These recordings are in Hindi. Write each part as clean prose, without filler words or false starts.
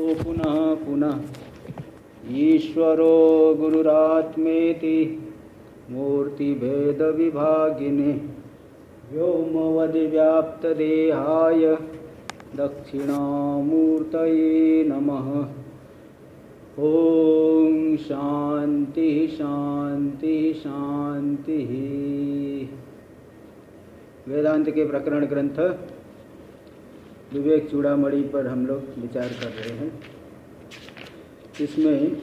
पुनः पुनः ईश्वरो गुरुरात्मेति मूर्तिभेदविभागिने व्योमवद्व्याप्तदेहाय दक्षिणामूर्तये नमः। ओम शांति शांति शांति। वेदांत के प्रकरण ग्रंथ विवेक चूड़ामणि पर हम लोग विचार कर रहे हैं। इसमें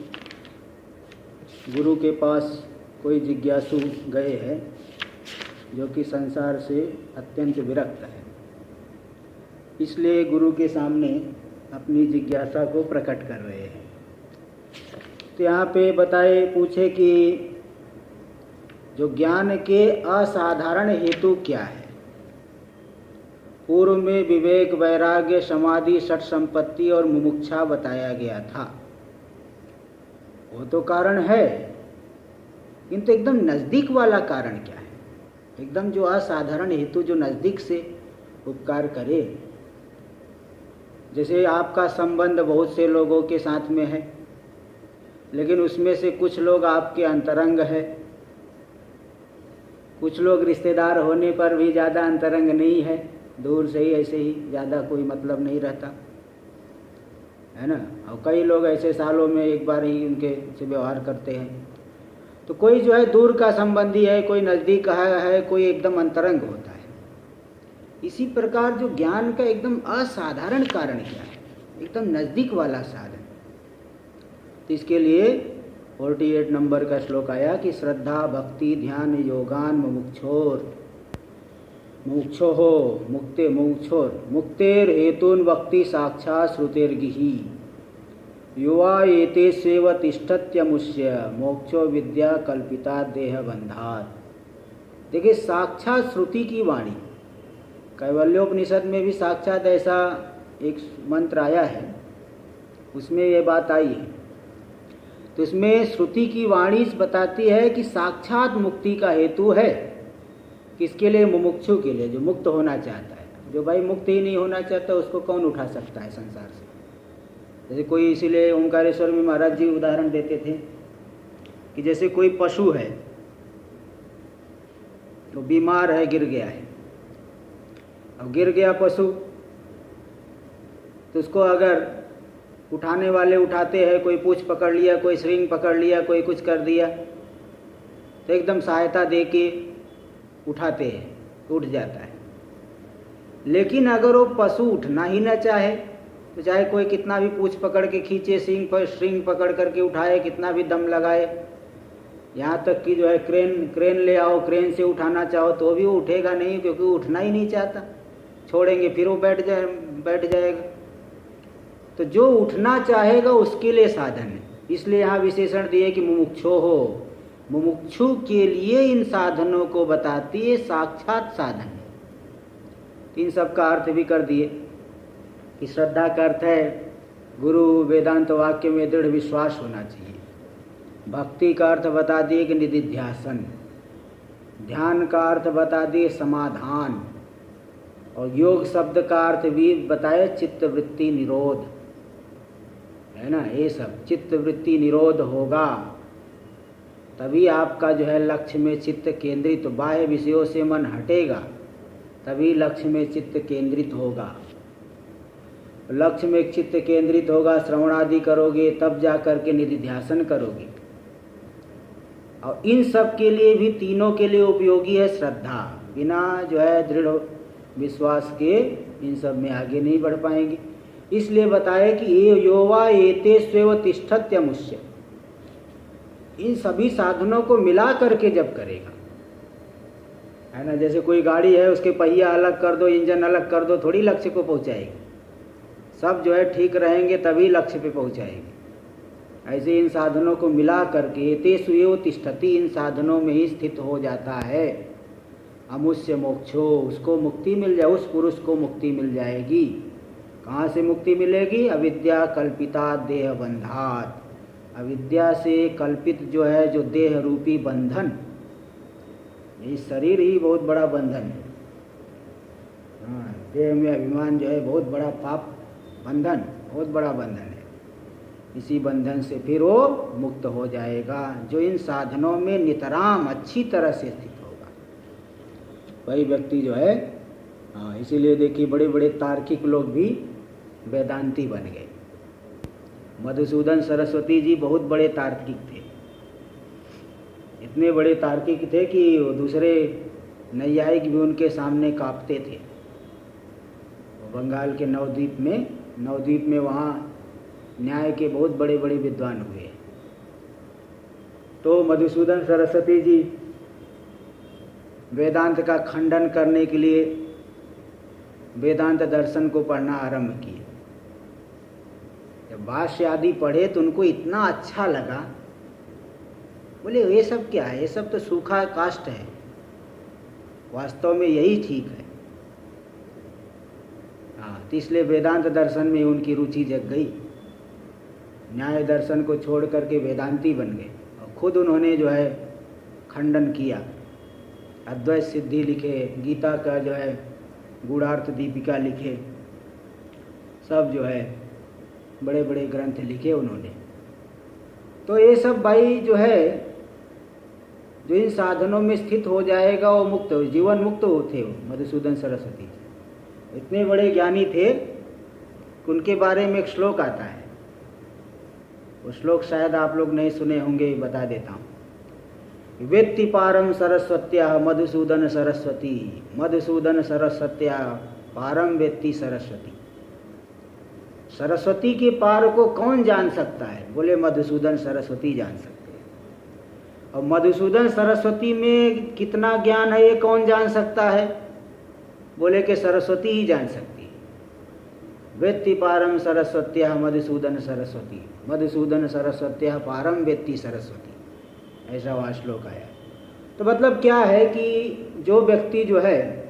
गुरु के पास कोई जिज्ञासु गए हैं जो कि संसार से अत्यंत विरक्त है, इसलिए गुरु के सामने अपनी जिज्ञासा को प्रकट कर रहे हैं। तो यहाँ पे पूछे कि जो ज्ञान के असाधारण हेतु क्या है। पूर्व में विवेक, वैराग्य, समाधि, षट संपत्ति और मुमुक्षा बताया गया था। वो तो कारण है, किंतु एकदम नज़दीक वाला कारण क्या है? एकदम जो असाधारण हेतु जो नज़दीक से उपकार करे। जैसे आपका संबंध बहुत से लोगों के साथ में है, लेकिन उसमें से कुछ लोग आपके अंतरंग है, कुछ लोग रिश्तेदार होने पर भी ज़्यादा अंतरंग नहीं है, दूर से ही ऐसे ही ज़्यादा कोई मतलब नहीं रहता है ना। और कई लोग ऐसे सालों में एक बार ही उनके से व्यवहार करते हैं। तो कोई जो है दूर का संबंधी है, कोई नज़दीक का है, कोई एकदम अंतरंग होता है। इसी प्रकार जो ज्ञान का एकदम असाधारण कारण क्या है, एकदम नज़दीक वाला साधन। तो इसके लिए 48 नंबर का श्लोक आया कि श्रद्धा भक्ति ध्यान योगान मुमुक्षोः मुक्ते मुमुक्षोर मुक्तेर हेतुन वक्ति साक्षात् श्रुतेर्गिहि युवा एते सेव तिष्ठत्यमुष्य मोक्षो विद्या कल्पिता देह बंधात। देखिए, साक्षात श्रुति की वाणी, कैवल्योपनिषद में भी साक्षात ऐसा एक मंत्र आया है, उसमें ये बात आई है। तो इसमें श्रुति की वाणी बताती है कि साक्षात मुक्ति का हेतु है। किसके लिए? मुमुक्षु के लिए, जो मुक्त होना चाहता है। जो भाई मुक्त ही नहीं होना चाहता उसको कौन उठा सकता है संसार से। जैसे कोई, इसीलिए ओंकारेश्वर में महाराज जी उदाहरण देते थे कि जैसे कोई पशु है, तो बीमार है, गिर गया है। अब गिर गया पशु, तो उसको अगर उठाने वाले उठाते हैं, कोई पूंछ पकड़ लिया, कोई श्रृंग पकड़ लिया, कोई कुछ कर दिया, तो एकदम सहायता दे के उठाते हैं, उठ जाता है। लेकिन अगर वो पशु उठना ही न चाहे, तो चाहे कोई कितना भी पूंछ पकड़ के खींचे, श्रृंग पकड़ करके उठाए, कितना भी दम लगाए, यहाँ तक कि जो है क्रेन ले आओ, क्रेन से उठाना चाहो तो भी वो उठेगा नहीं, क्योंकि वो उठना ही नहीं चाहता। छोड़ेंगे फिर वो बैठ जाएगा। तो जो उठना चाहेगा उसके लिए साधन है। इसलिए यहाँ विशेषण दिए कि मुमुक्षो हो, मुमुक्षु के लिए इन साधनों को बताती है साक्षात साधन है। इन सब का अर्थ भी कर दिए कि श्रद्धा का अर्थ है गुरु वेदांत वाक्य में दृढ़ विश्वास होना चाहिए। भक्ति का अर्थ बता दिए कि निधिध्यासन। ध्यान का अर्थ बता दिए समाधान। और योग शब्द का अर्थ भी बताए चित्तवृत्ति निरोध, है ना। ये सब चित्तवृत्ति निरोध होगा तभी आपका जो है लक्ष्य में चित्त केंद्रित, बाह्य विषयों से मन हटेगा तभी लक्ष्य में चित्त केंद्रित होगा। लक्ष्य में चित्त केंद्रित होगा, श्रवण आदि करोगे, तब जा करके निधिध्यासन करोगे। और इन सब के लिए भी, तीनों के लिए उपयोगी है श्रद्धा। बिना जो है दृढ़ विश्वास के इन सब में आगे नहीं बढ़ पाएंगे। इसलिए बताया कि ये योवा एते स्वेव तिष्ठत्यमुष्य, इन सभी साधनों को मिला करके जब करेगा, है ना। जैसे कोई गाड़ी है, उसके पहिया अलग कर दो, इंजन अलग कर दो, थोड़ी लक्ष्य को पहुंचाएगी। सब जो है ठीक रहेंगे तभी लक्ष्य पे पहुंचाएगी। ऐसे इन साधनों को मिला करके एते स्वेव तिष्ठति, इन साधनों में ही स्थित हो जाता है। अमुष्य मोक्षो, उसको मुक्ति मिल जाए, उस पुरुष को मुक्ति मिल जाएगी। कहाँ से मुक्ति मिलेगी? अविद्या कल्पिता देह बंधात। अविद्या से कल्पित जो है, जो देह रूपी बंधन, ये शरीर ही बहुत बड़ा बंधन है। हाँ, देह में अभिमान जो है बहुत बड़ा पाप बंधन, बहुत बड़ा बंधन है। इसी बंधन से फिर वो मुक्त हो जाएगा, जो इन साधनों में नितराम अच्छी तरह से स्थित होगा वही व्यक्ति जो है। हाँ, इसीलिए देखिए बड़े बड़े तार्किक लोग भी वेदांती बन गए। मधुसूदन सरस्वती जी बहुत बड़े तार्किक थे, इतने बड़े तार्किक थे कि दूसरे नैयायिक भी उनके सामने कांपते थे। बंगाल के नवद्वीप में वहाँ न्याय के बहुत बड़े बड़े विद्वान हुए। तो मधुसूदन सरस्वती जी वेदांत का खंडन करने के लिए वेदांत दर्शन को पढ़ना आरंभ किए। जब भाष्य आदि पढ़े तो उनको इतना अच्छा लगा, बोले ये सब क्या है, ये सब तो सूखा काष्ठ है, वास्तव में यही ठीक है। हाँ, तो इसलिए वेदांत दर्शन में उनकी रुचि जग गई। न्याय दर्शन को छोड़ करके वेदांती बन गए और खुद उन्होंने जो है खंडन किया। अद्वैत सिद्धि लिखे, गीता का जो है गूढ़ार्थ दीपिका लिखे, सब जो है बड़े बड़े ग्रंथ लिखे उन्होंने। तो ये सब भाई जो है, जो इन साधनों में स्थित हो जाएगा वो मुक्त हो, जीवन मुक्त होते हो। मधुसूदन सरस्वती इतने बड़े ज्ञानी थे कि उनके बारे में एक श्लोक आता है, वो श्लोक शायद आप लोग नहीं सुने होंगे, बता देता हूँ। वेत्ति पारम सरस्वत्या मधुसूदन सरस्वती, मधुसूदन सरस्वत्या पारम वेत्ति सरस्वती। सरस्वती के पार को कौन जान सकता है? बोले मधुसूदन सरस्वती जान सकते हैं। और मधुसूदन सरस्वती में कितना ज्ञान है ये कौन जान सकता है? बोले कि सरस्वती ही जान सकती है। वेत्ति पारम सरस्वत्या मधुसूदन सरस्वती, मधुसूदन सरस्वत्या पारम वेत्ति सरस्वती, ऐसा वहाँ श्लोक आया। तो मतलब क्या है कि जो व्यक्ति जो है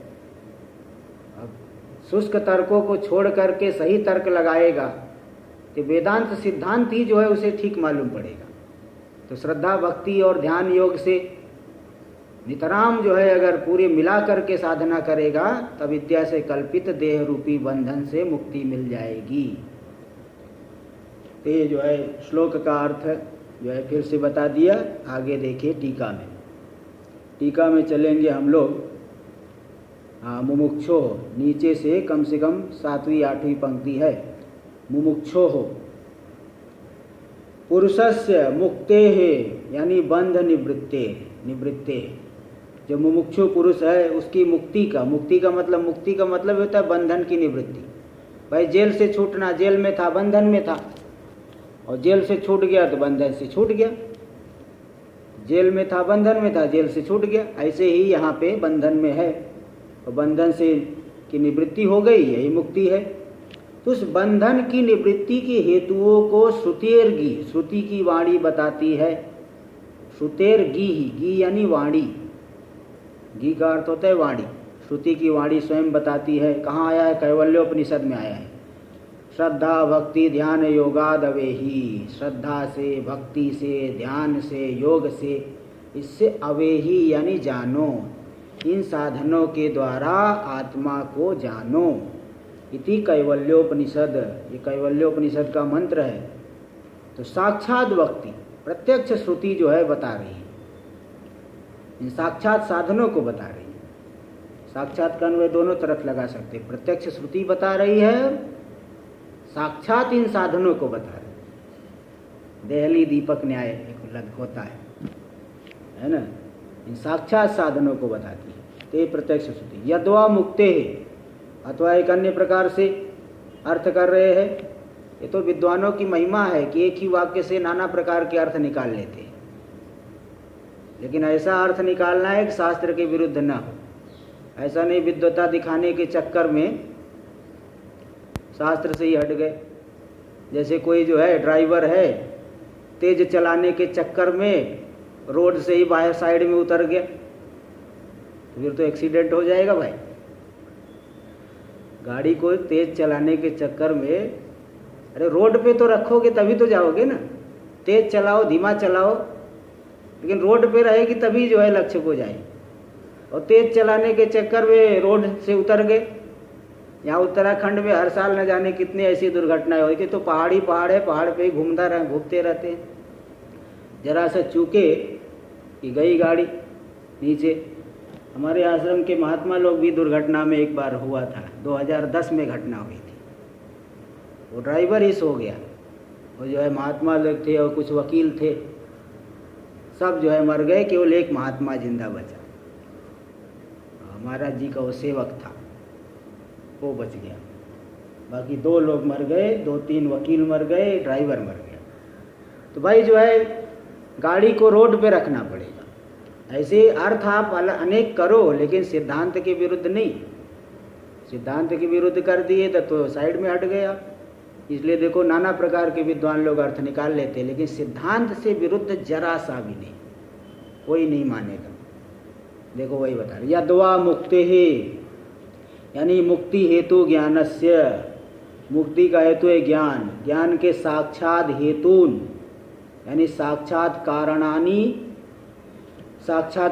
शुष्क तर्कों को छोड़ करके सही तर्क लगाएगा तो वेदांत सिद्धांत ही जो है उसे ठीक मालूम पड़ेगा। तो श्रद्धा भक्ति और ध्यान योग से नितराम जो है अगर पूरे मिला करके साधना करेगा तब विद्या से कल्पित देह रूपी बंधन से मुक्ति मिल जाएगी। तो ये जो है श्लोक का अर्थ जो है फिर से बता दिया। आगे देखिए टीका में चलेंगे हम लोग। हाँ, मुमुक्षो नीचे से कम 7वीं 8वीं पंक्ति है। मुमुक्षो पुरुषस्य मुक्तेः यानी बंध निवृत्ते, जो मुमुक्षु पुरुष है उसकी मुक्ति का मतलब होता है बंधन की निवृत्ति। भाई जेल से छूटना, जेल में था बंधन में था, और जेल से छूट गया तो बंधन से छूट गया। जेल में था बंधन में था, जेल से छूट गया। ऐसे ही यहाँ पे बंधन में है और बंधन से की निवृत्ति हो गई, यही मुक्ति है। तो उस बंधन की निवृत्ति के हेतुओं को श्रुतेर्गी, श्रुति की वाणी बताती है। श्रुतेर्गी ही, गी यानी वाणी, गी का अर्थ होता है वाणी। श्रुति की वाणी स्वयं बताती है। कहाँ आया है? कैवल्योपनिषद में आया है। श्रद्धा भक्ति ध्यान योगादवेही, श्रद्धा से, भक्ति से, ध्यान से, योग से, इससे अवेही यानी जानो, इन साधनों के द्वारा आत्मा को जानो। इति कैवल्योपनिषद, ये कैवल्योपनिषद का मंत्र है। तो साक्षात भक्ति, प्रत्यक्ष श्रुति जो है बता रही है, इन साक्षात साधनों को बता रही है। साक्षात का अन्वय दोनों तरफ लगा सकते हैं। प्रत्यक्ष श्रुति बता रही है, साक्षात इन साधनों को बता रही है। देहली दीपक न्याय एक लग होता है ना, इन साक्षात साधनों को बताती है। ते प्रत्यक्ष श्रुति। यद्वा मुक्ते है, अथवा एक अन्य प्रकार से अर्थ कर रहे हैं। ये तो विद्वानों की महिमा है कि एक ही वाक्य से नाना प्रकार के अर्थ निकाल लेते हैं, लेकिन ऐसा अर्थ निकालना है कि शास्त्र के विरुद्ध न हो। ऐसा नहीं विद्वता दिखाने के चक्कर में शास्त्र से ही हट गए। जैसे कोई जो है ड्राइवर है, तेज चलाने के चक्कर में रोड से ही बाहर साइड में उतर गया, फिर तो एक्सीडेंट हो जाएगा भाई। गाड़ी को तेज चलाने के चक्कर में, अरे रोड पे तो रखोगे तभी तो जाओगे ना। तेज चलाओ, धीमा चलाओ, लेकिन रोड पे रहेगी तभी जो है लक्ष्य को जाए। और तेज चलाने के चक्कर में रोड से उतर गए यहाँ उत्तराखंड में हर साल न जाने कितनी ऐसी दुर्घटनाएं हुई कि तो पहाड़ है, पहाड़ पे ही घूमते रहते हैं। जरा सा चूके कि गई गाड़ी नीचे। हमारे आश्रम के महात्मा लोग भी दुर्घटना में एक बार हुआ था, 2010 में घटना हुई थी। वो ड्राइवर ही सो गया, वो जो है महात्मा लोग थे और कुछ वकील थे, सब जो है मर गए, केवल एक महात्मा जिंदा बचा। महाराज जी का वो सेवक था, वो बच गया। बाकी 2 लोग मर गए, 2-3 वकील मर गए, ड्राइवर मर गया। तो भाई जो है गाड़ी को रोड पे रखना पड़ेगा। ऐसे अर्थ आप अनेक करो, लेकिन सिद्धांत के विरुद्ध नहीं। सिद्धांत के विरुद्ध कर दिए तो साइड में हट गए आप। इसलिए देखो नाना प्रकार के विद्वान लोग अर्थ निकाल लेते हैं, लेकिन सिद्धांत से विरुद्ध जरा सा भी नहीं, कोई नहीं मानेगा। देखो वही बता रहे, यद्वा मुक्ति है, यानी मुक्ति हेतु ज्ञानस्य, मुक्ति का हेतु है ज्ञान, ज्ञान के साक्षात हेतून यानी साक्षात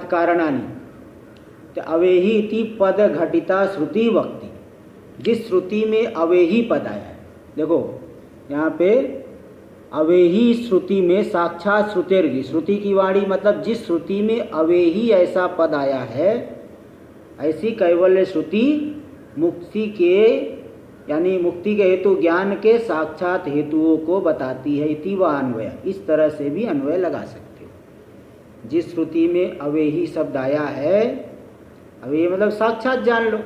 कारणानि तो अवेही इति पद घटिता श्रुति वक्ति। जिस श्रुति में अवेही पद आया है, देखो यहाँ पे अवेही श्रुति में साक्षात श्रुतेर्गी, श्रुति की वाणी मतलब जिस श्रुति में अवेही ऐसा पद आया है, ऐसी कैवल्य श्रुति मुक्ति के यानी मुक्ति के हेतु ज्ञान के साक्षात हेतुओं को बताती है। इति व अन्वय, इस तरह से भी अन्वय लगा सकते हो। जिस श्रुति में अवेही शब्द आया है, अवेही मतलब साक्षात जान लो,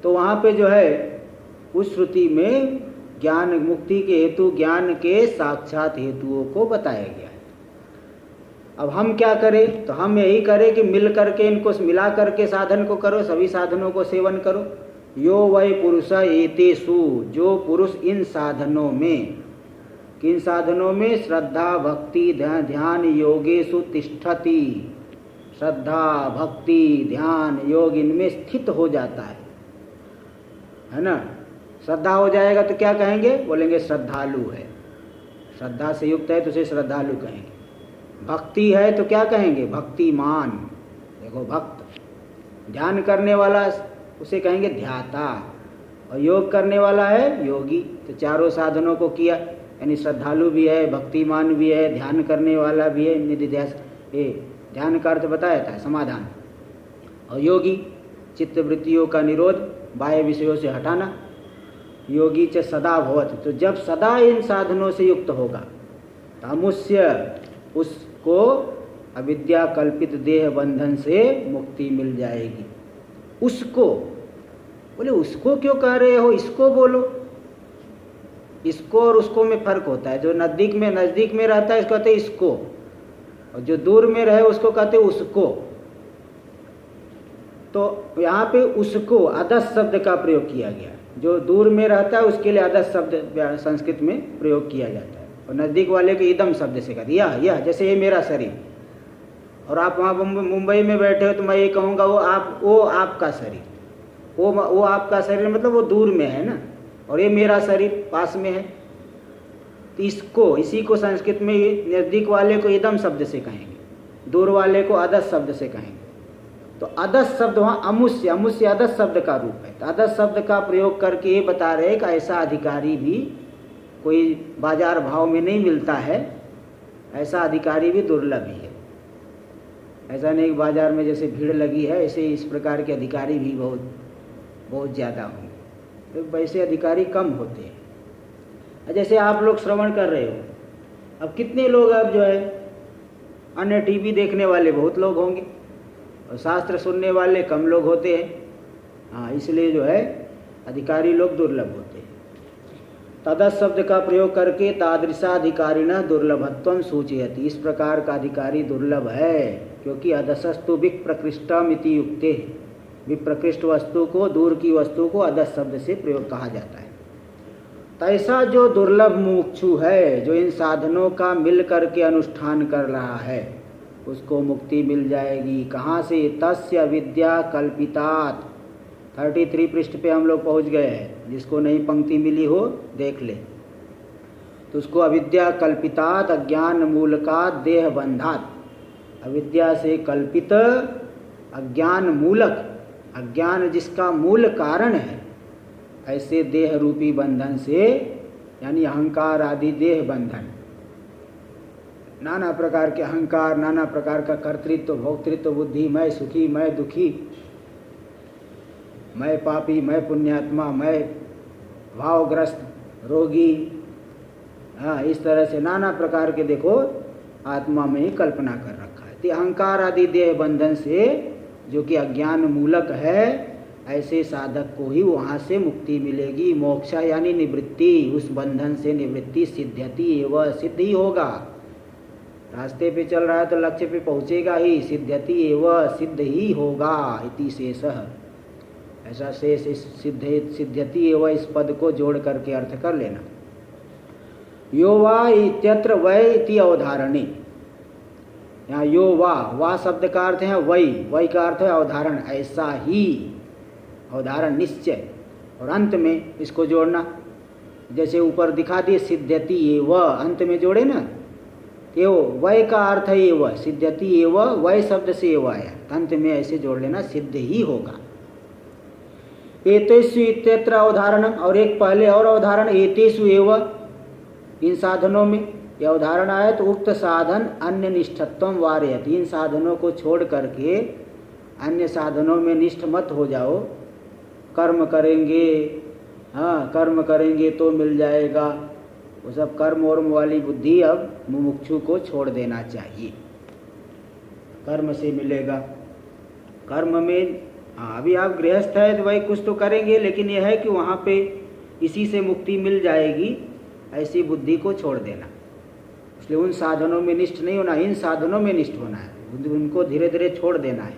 तो वहाँ पे जो है उस श्रुति में ज्ञान मुक्ति के हेतु ज्ञान के साक्षात हेतुओं को बताया गया है। अब हम क्या करें, तो हम यही करें कि मिल करके इनको मिला करके साधन को करो, सभी साधनों को सेवन करो। यो वै पुरुष एतेषु, जो पुरुष इन साधनों में, किन साधनों में, श्रद्धा भक्ति ध्यान योगेषु तिष्ठति, श्रद्धा भक्ति ध्यान योग इनमें स्थित हो जाता है ना। श्रद्धा हो जाएगा तो क्या कहेंगे, बोलेंगे श्रद्धालु है, श्रद्धा से युक्त है तो उसे श्रद्धालु कहेंगे। भक्ति है तो क्या कहेंगे, भक्तिमान, देखो भक्त। ध्यान करने वाला उसे कहेंगे ध्याता, और योग करने वाला है योगी। तो चारों साधनों को किया, यानी श्रद्धालु भी है, भक्तिमान भी है, ध्यान करने वाला भी है, निधिध्यास। ध्यान का अर्थ बताया था समाधान, और योगी चित्त वृत्तियों का निरोध, बाह्य विषयों से हटाना। योगी च सदा भवति, तो जब सदा इन साधनों से युक्त होगा तो अमुष्य उसको अविद्या कल्पित देह बंधन से मुक्ति मिल जाएगी। उसको बोले, उसको क्यों कह रहे हो, इसको बोलो। इसको और उसको में फर्क होता है। जो नजदीक में रहता है इसको कहते हैं इसको, और जो दूर में रहे उसको कहते हैं उसको। तो यहाँ पे उसको अदस शब्द का प्रयोग किया गया। जो दूर में रहता है उसके लिए अदस शब्द संस्कृत में प्रयोग किया जाता है, और नज़दीक वाले को इदम शब्द से कहते हैं। यह जैसे ये मेरा शरीर, और आप वहाँ मुंबई में बैठे हो तो मैं ये कहूँगा वो आपका शरीर, वो आपका शरीर मतलब वो दूर में है ना, और ये मेरा शरीर पास में है। तो इसको, इसी को संस्कृत में नज़दीक वाले को इदम शब्द से कहेंगे, दूर वाले को अदस शब्द से कहेंगे। तो अदस शब्द वहाँ अमुष्य अदस शब्द का रूप है। तो अदस शब्द का प्रयोग करके ये बता रहे कि ऐसा अधिकारी भी कोई बाजार भाव में नहीं मिलता है, ऐसा अधिकारी भी दुर्लभ ही है। ऐसा नहीं कि बाजार में जैसे भीड़ लगी है ऐसे इस प्रकार के अधिकारी भी बहुत ज़्यादा होंगे, तो वैसे अधिकारी कम होते हैं। जैसे आप लोग श्रवण कर रहे हो, अब कितने लोग अब जो है अन्य टीवी देखने वाले बहुत लोग होंगे, और शास्त्र सुनने वाले कम लोग होते हैं। हाँ, इसलिए जो है अधिकारी लोग दुर्लभ होते हैं। तदस शब्द का प्रयोग करके तादृशाधिकारिणः दुर्लभत्वं सूचयति, इस प्रकार का अधिकारी दुर्लभ है, क्योंकि अदसस्तु विप्रकृष्टम इति युक्ते, विप्रकृष्ट वस्तु को, दूर की वस्तु को अदस शब्द से प्रयोग कहा जाता है। तैसा जो दुर्लभ मुमुक्षु है, जो इन साधनों का मिल करके अनुष्ठान कर रहा है, उसको मुक्ति मिल जाएगी। कहाँ से, तस्य विद्या कल्पितात। 33 पृष्ठ पे हम लोग पहुँच गए हैं, जिसको नहीं पंक्ति मिली हो देख ले। तो उसको अविद्या कल्पितात अज्ञान मूलकात देह बंधात, अविद्या से कल्पित अज्ञान मूलक, अज्ञान जिसका मूल कारण है, ऐसे देह रूपी बंधन से, यानी अहंकार आदि देह बंधन, नाना प्रकार के अहंकार, नाना प्रकार का कर्तृत्व, भोक्तृत्व बुद्धि, मैं सुखी, मैं दुखी, मैं पापी, मैं पुण्यात्मा, मैं भावग्रस्त, रोगी, हाँ, इस तरह से नाना प्रकार के देखो आत्मा में ही कल्पना कर रखा है। तो अहंकार आदि देह बंधन से जो कि अज्ञान मूलक है, ऐसे साधक को ही वहाँ से मुक्ति मिलेगी। मोक्षा यानी निवृत्ति, उस बंधन से निवृत्ति सिद्ध्यति एवं, सिद्ध ही होगा। रास्ते पे चल रहा है तो लक्ष्य पे पहुँचेगा ही, सिद्ध्यति एवं, सिद्ध ही होगा। इति शेषः, ऐसा शेष सिद्ध्यति एवं इस पद को जोड़ करके अर्थ कर लेना। यो वा इत्यत्र वै इति अवधारणे, यहाँ यो वा शब्द का अर्थ है वै का अर्थ है अवधारण, ऐसा ही, अवधारण निश्चय, और अंत में इसको जोड़ना, जैसे ऊपर दिखा दिए सिद्ध्यति एव, अंत में जोड़े ना, एव वै का अर्थ है एव, सिद्ध्यति एव, वै शब्द से एव आया, अंत में ऐसे जोड़ लेना, सिद्ध ही होगा। एतेषु इत्यत्र अवधारणम, और एक पहले और अवधारण एतेषु एव, इन साधनों में यह उदाहरण आया तो उक्त साधन अन्य निष्ठत्वम वारयति, इन साधनों को छोड़ करके अन्य साधनों में निष्ठ मत हो जाओ। कर्म करेंगे, हाँ कर्म करेंगे तो मिल जाएगा, वो सब कर्म और वाली बुद्धि अब मुमुक्षु को छोड़ देना चाहिए। कर्म से मिलेगा, कर्म में हाँ अभी आप गृहस्थ है तो भाई कुछ तो करेंगे, लेकिन यह है कि वहाँ पे इसी से मुक्ति मिल जाएगी, ऐसी बुद्धि को छोड़ देना। इसलिए उन साधनों में निष्ठ नहीं होना, इन साधनों में निष्ठ होना है, उनको धीरे धीरे छोड़ देना है,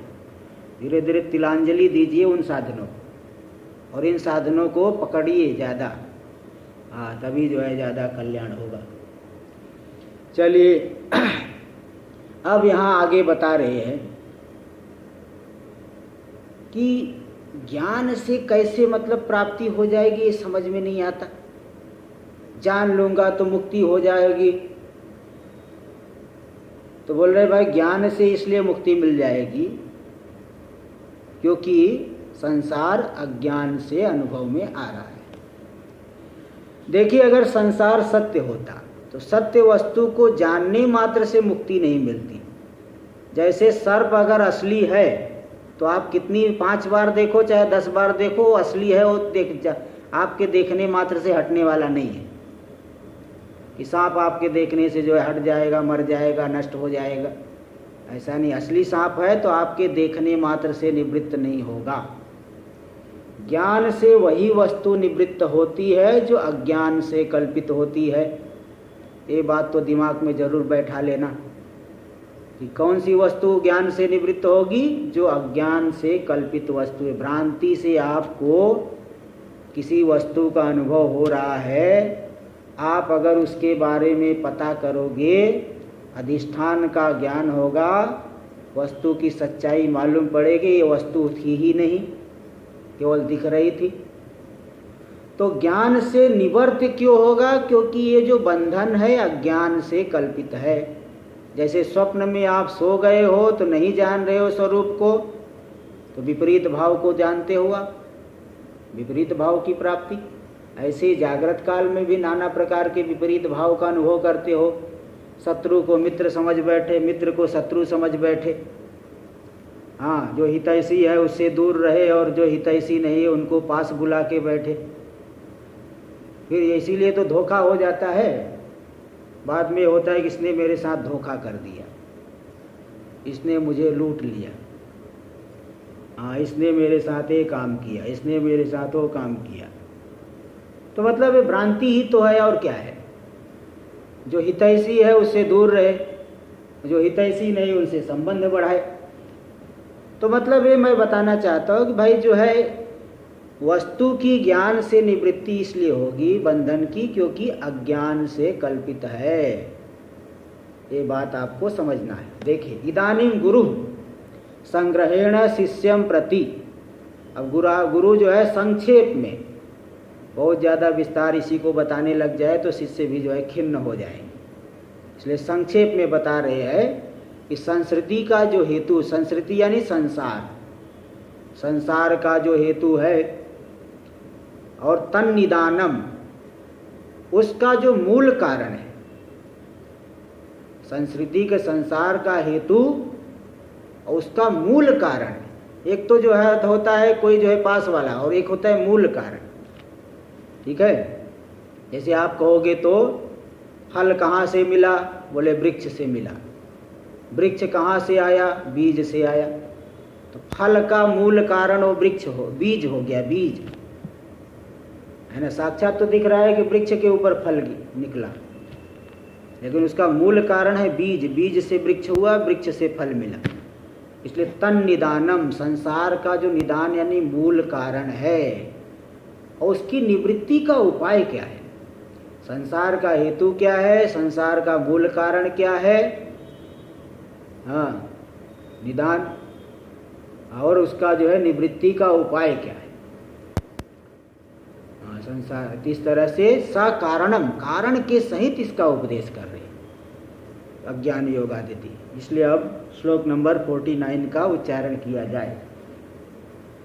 धीरे धीरे तिलांजलि दीजिए उन साधनों को, और इन साधनों को पकड़िए ज़्यादा, हाँ तभी जो है ज़्यादा कल्याण होगा। चलिए अब यहाँ आगे बता रहे हैं कि ज्ञान से कैसे मतलब प्राप्ति हो जाएगी, ये समझ में नहीं आता। जान लूँगा तो मुक्ति हो जाएगी, तो बोल रहे भाई ज्ञान से इसलिए मुक्ति मिल जाएगी क्योंकि संसार अज्ञान से अनुभव में आ रहा है। देखिए अगर संसार सत्य होता तो सत्य वस्तु को जानने मात्र से मुक्ति नहीं मिलती। जैसे सर्प अगर असली है तो आप कितनी 5 बार देखो चाहे 10 बार देखो, वो असली है, वो आपके देखने मात्र से हटने वाला नहीं है कि सांप आपके देखने से जो है हट जाएगा, मर जाएगा, नष्ट हो जाएगा, ऐसा नहीं। असली सांप है तो आपके देखने मात्र से निवृत्त नहीं होगा। ज्ञान से वही वस्तु निवृत्त होती है जो अज्ञान से कल्पित होती है। ये बात तो दिमाग में जरूर बैठा लेना कि कौन सी वस्तु ज्ञान से निवृत्त होगी, जो अज्ञान से कल्पित वस्तु है। भ्रांति से आपको किसी वस्तु का अनुभव हो रहा है, आप अगर उसके बारे में पता करोगे, अधिष्ठान का ज्ञान होगा, वस्तु की सच्चाई मालूम पड़ेगी, ये वस्तु थी ही नहीं, केवल दिख रही थी। तो ज्ञान से निवर्त क्यों होगा? क्योंकि ये जो बंधन है अज्ञान से कल्पित है। जैसे स्वप्न में आप सो गए हो तो नहीं जान रहे हो स्वरूप को, तो विपरीत भाव को जानते हुआ विपरीत भाव की प्राप्ति। ऐसे जागृत काल में भी नाना प्रकार के विपरीत भाव का अनुभव करते हो। शत्रु को मित्र समझ बैठे, मित्र को शत्रु समझ बैठे। हाँ, जो हितैषी है उससे दूर रहे और जो हितैषी नहीं है उनको पास बुला के बैठे। फिर इसीलिए तो धोखा हो जाता है। बाद में होता है कि इसने मेरे साथ धोखा कर दिया, इसने मुझे लूट लिया, हाँ इसने मेरे साथ ये काम किया, इसने मेरे साथ वो काम किया। तो मतलब ये भ्रांति ही तो है, और क्या है। जो हितैषी है उससे दूर रहे, जो हितैषी नहीं उनसे संबंध बढ़ाए। तो मतलब ये मैं बताना चाहता हूँ कि भाई जो है वस्तु की ज्ञान से निवृत्ति इसलिए होगी बंधन की, क्योंकि अज्ञान से कल्पित है। ये बात आपको समझना है। देखिए, इदानीम गुरु संग्रहेण शिष्यम प्रति। अब गुरु जो है संक्षेप में, बहुत ज़्यादा विस्तार इसी को बताने लग जाए तो शिष्य भी जो है खिन्न हो जाएंगे। इसलिए संक्षेप में बता रहे हैं कि संस्कृति का जो हेतु, संस्कृति यानी संसार, संसार का जो हेतु है और तन्निदानम उसका जो मूल कारण है। संस्कृति के संसार का हेतु और उसका मूल कारण, एक तो जो है होता है कोई जो है पास वाला, और एक होता है मूल कारण। ठीक है, जैसे आप कहोगे तो फल कहाँ से मिला, बोले वृक्ष से मिला। वृक्ष कहाँ से आया, बीज से आया। तो फल का मूल कारण वो वृक्ष हो, बीज हो गया, बीज है ना। साक्षात तो दिख रहा है कि वृक्ष के ऊपर फल निकला, लेकिन उसका मूल कारण है बीज। बीज से वृक्ष हुआ, वृक्ष से फल मिला। इसलिए तन निदानम, संसार का जो निदान यानी मूल कारण है, और उसकी निवृत्ति का उपाय क्या है। संसार का हेतु क्या है, संसार का मूल कारण क्या है, हाँ निदान, और उसका जो है निवृत्ति का उपाय क्या है। हाँ, संसार इस तरह से सकारणम, कारण के सहित इसका उपदेश कर रहे हैं अज्ञान योगादिति। इसलिए अब श्लोक नंबर 49 का उच्चारण किया जाए।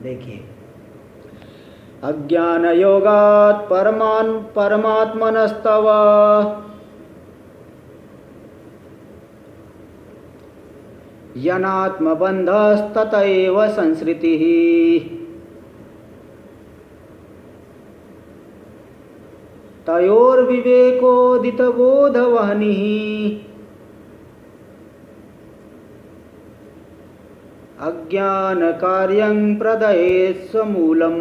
देखिए, अज्ञान योगात् परमात्मनस्तव यनात्मबन्धस्तत एव संसृतिः तयोर्विवेकोदितबोधवह्निः अज्ञानकार्यं प्रदयेत् स्वमूलम्।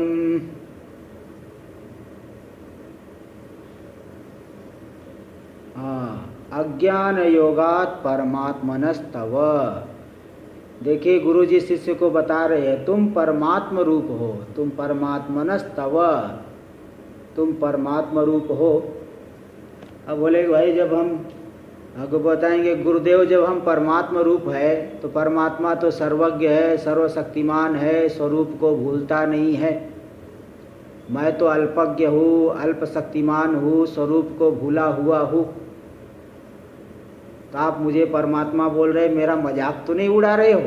अज्ञान योगात् परमात्मनस्तव। देखिए, गुरु जी शिष्य को बता रहे हैं तुम परमात्म रूप हो, तुम परमात्मनस्तव, तुम परमात्म रूप हो। अब बोले भाई, जब हम आपको बताएंगे गुरुदेव, जब हम परमात्म रूप है तो परमात्मा तो सर्वज्ञ है, सर्वशक्तिमान है, स्वरूप को भूलता नहीं है। मैं तो अल्पज्ञ हूँ, अल्प शक्तिमान हूँ, स्वरूप को भूला हुआ हूँ। तो आप मुझे परमात्मा बोल रहे, मेरा मजाक तो नहीं उड़ा रहे हो।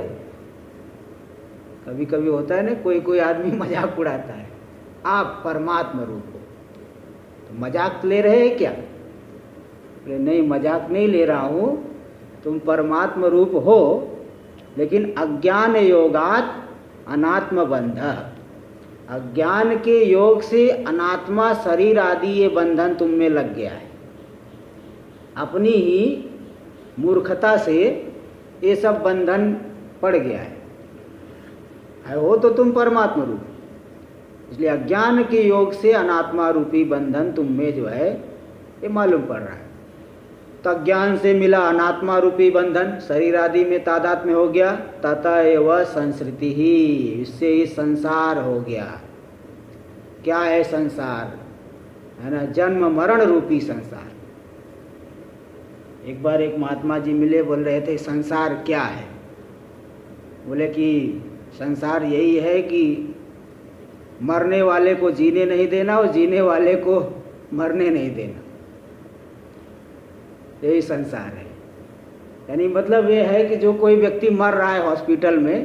कभी कभी होता है ना, कोई कोई आदमी मजाक उड़ाता है, आप परमात्मा रूप हो तो मजाक ले रहे हैं क्या? बोले नहीं, मजाक नहीं ले रहा हूँ, तुम परमात्मा रूप हो, लेकिन अज्ञान योगात् अनात्म बंध, अज्ञान के योग से अनात्मा शरीर आदि ये बंधन तुम में लग गया है। अपनी ही मूर्खता से ये सब बंधन पड़ गया है हो तो तुम परमात्मा रूप। इसलिए अज्ञान के योग से अनात्मा रूपी बंधन तुम में जो है ये मालूम पड़ रहा है। तो अज्ञान से मिला अनात्मा रूपी बंधन, शरीर आदि में तादात्म्य हो गया, तथा एव संसृति ही, इससे ही संसार हो गया। क्या है संसार? है ना, जन्म मरण रूपी संसार। एक बार एक महात्मा जी मिले, बोल रहे थे संसार क्या है? बोले कि संसार यही है कि मरने वाले को जीने नहीं देना और जीने वाले को मरने नहीं देना, यही संसार है। यानी मतलब ये है कि जो कोई व्यक्ति मर रहा है हॉस्पिटल में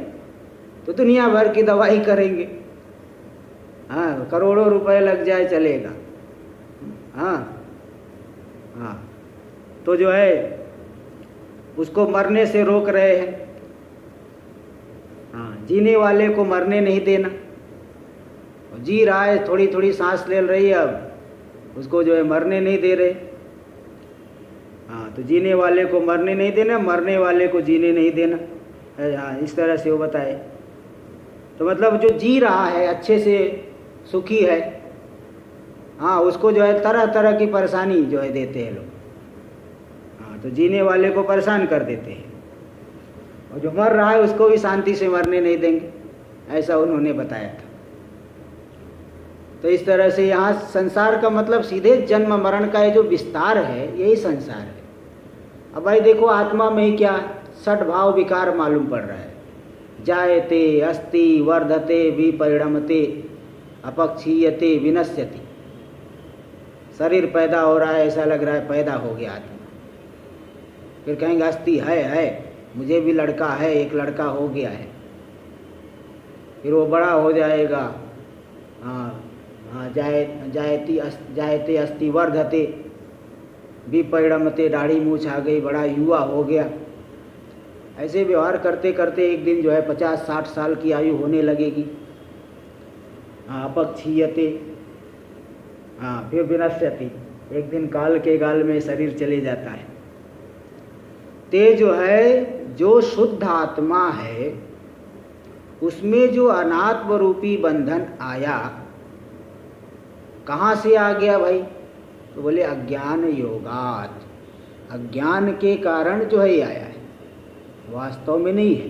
तो दुनिया भर की दवाई करेंगे, हाँ, करोड़ों रुपए लग जाए चलेगा, हाँ हाँ, तो जो है उसको मरने से रोक रहे हैं। हाँ, जीने वाले को मरने नहीं देना। जी रहा है, थोड़ी थोड़ी सांस ले रही है, अब उसको जो है मरने नहीं दे रहे। हाँ, तो जीने वाले को मरने नहीं देना, मरने वाले को जीने नहीं देना। हाँ, इस तरह से वो बताए। तो मतलब जो जी रहा है, अच्छे से सुखी है, हाँ, उसको जो है तरह तरह की परेशानी जो है देते हैं लोग। हाँ, तो जीने वाले को परेशान कर देते हैं, और जो मर रहा है उसको भी शांति से मरने नहीं देंगे, ऐसा उन्होंने बताया था। तो इस तरह से यहाँ संसार का मतलब सीधे जन्म मरण का ये जो विस्तार है, यही संसार है। अब भाई देखो, आत्मा में ही क्या सठ भाव विकार मालूम पड़ रहा है। जायते, अस्ति, वर्धते, विपरिणमते, अपक्षीयते, विनश्यति। शरीर पैदा हो रहा है, ऐसा लग रहा है पैदा हो गया आत्मा। फिर कहेंगे अस्ति है, मुझे भी लड़का है, एक लड़का हो गया है। फिर वो बड़ा हो जाएगा, हाँ, जायते अस्ति वर्धते, विपरिणमते, दाढ़ी मूछ आ गई, बड़ा युवा हो गया। ऐसे व्यवहार करते करते एक दिन जो है 50-60 साल की आयु होने लगेगी। अपक्षीयते, फिर विनश्यति, एक दिन काल के गाल में शरीर चले जाता है। ते जो है, जो शुद्ध आत्मा है उसमें जो अनात्म रूपी बंधन आया, कहाँ से आ गया भाई? तो बोले अज्ञान योगात, अज्ञान के कारण जो है ये आया है, वास्तव में नहीं है।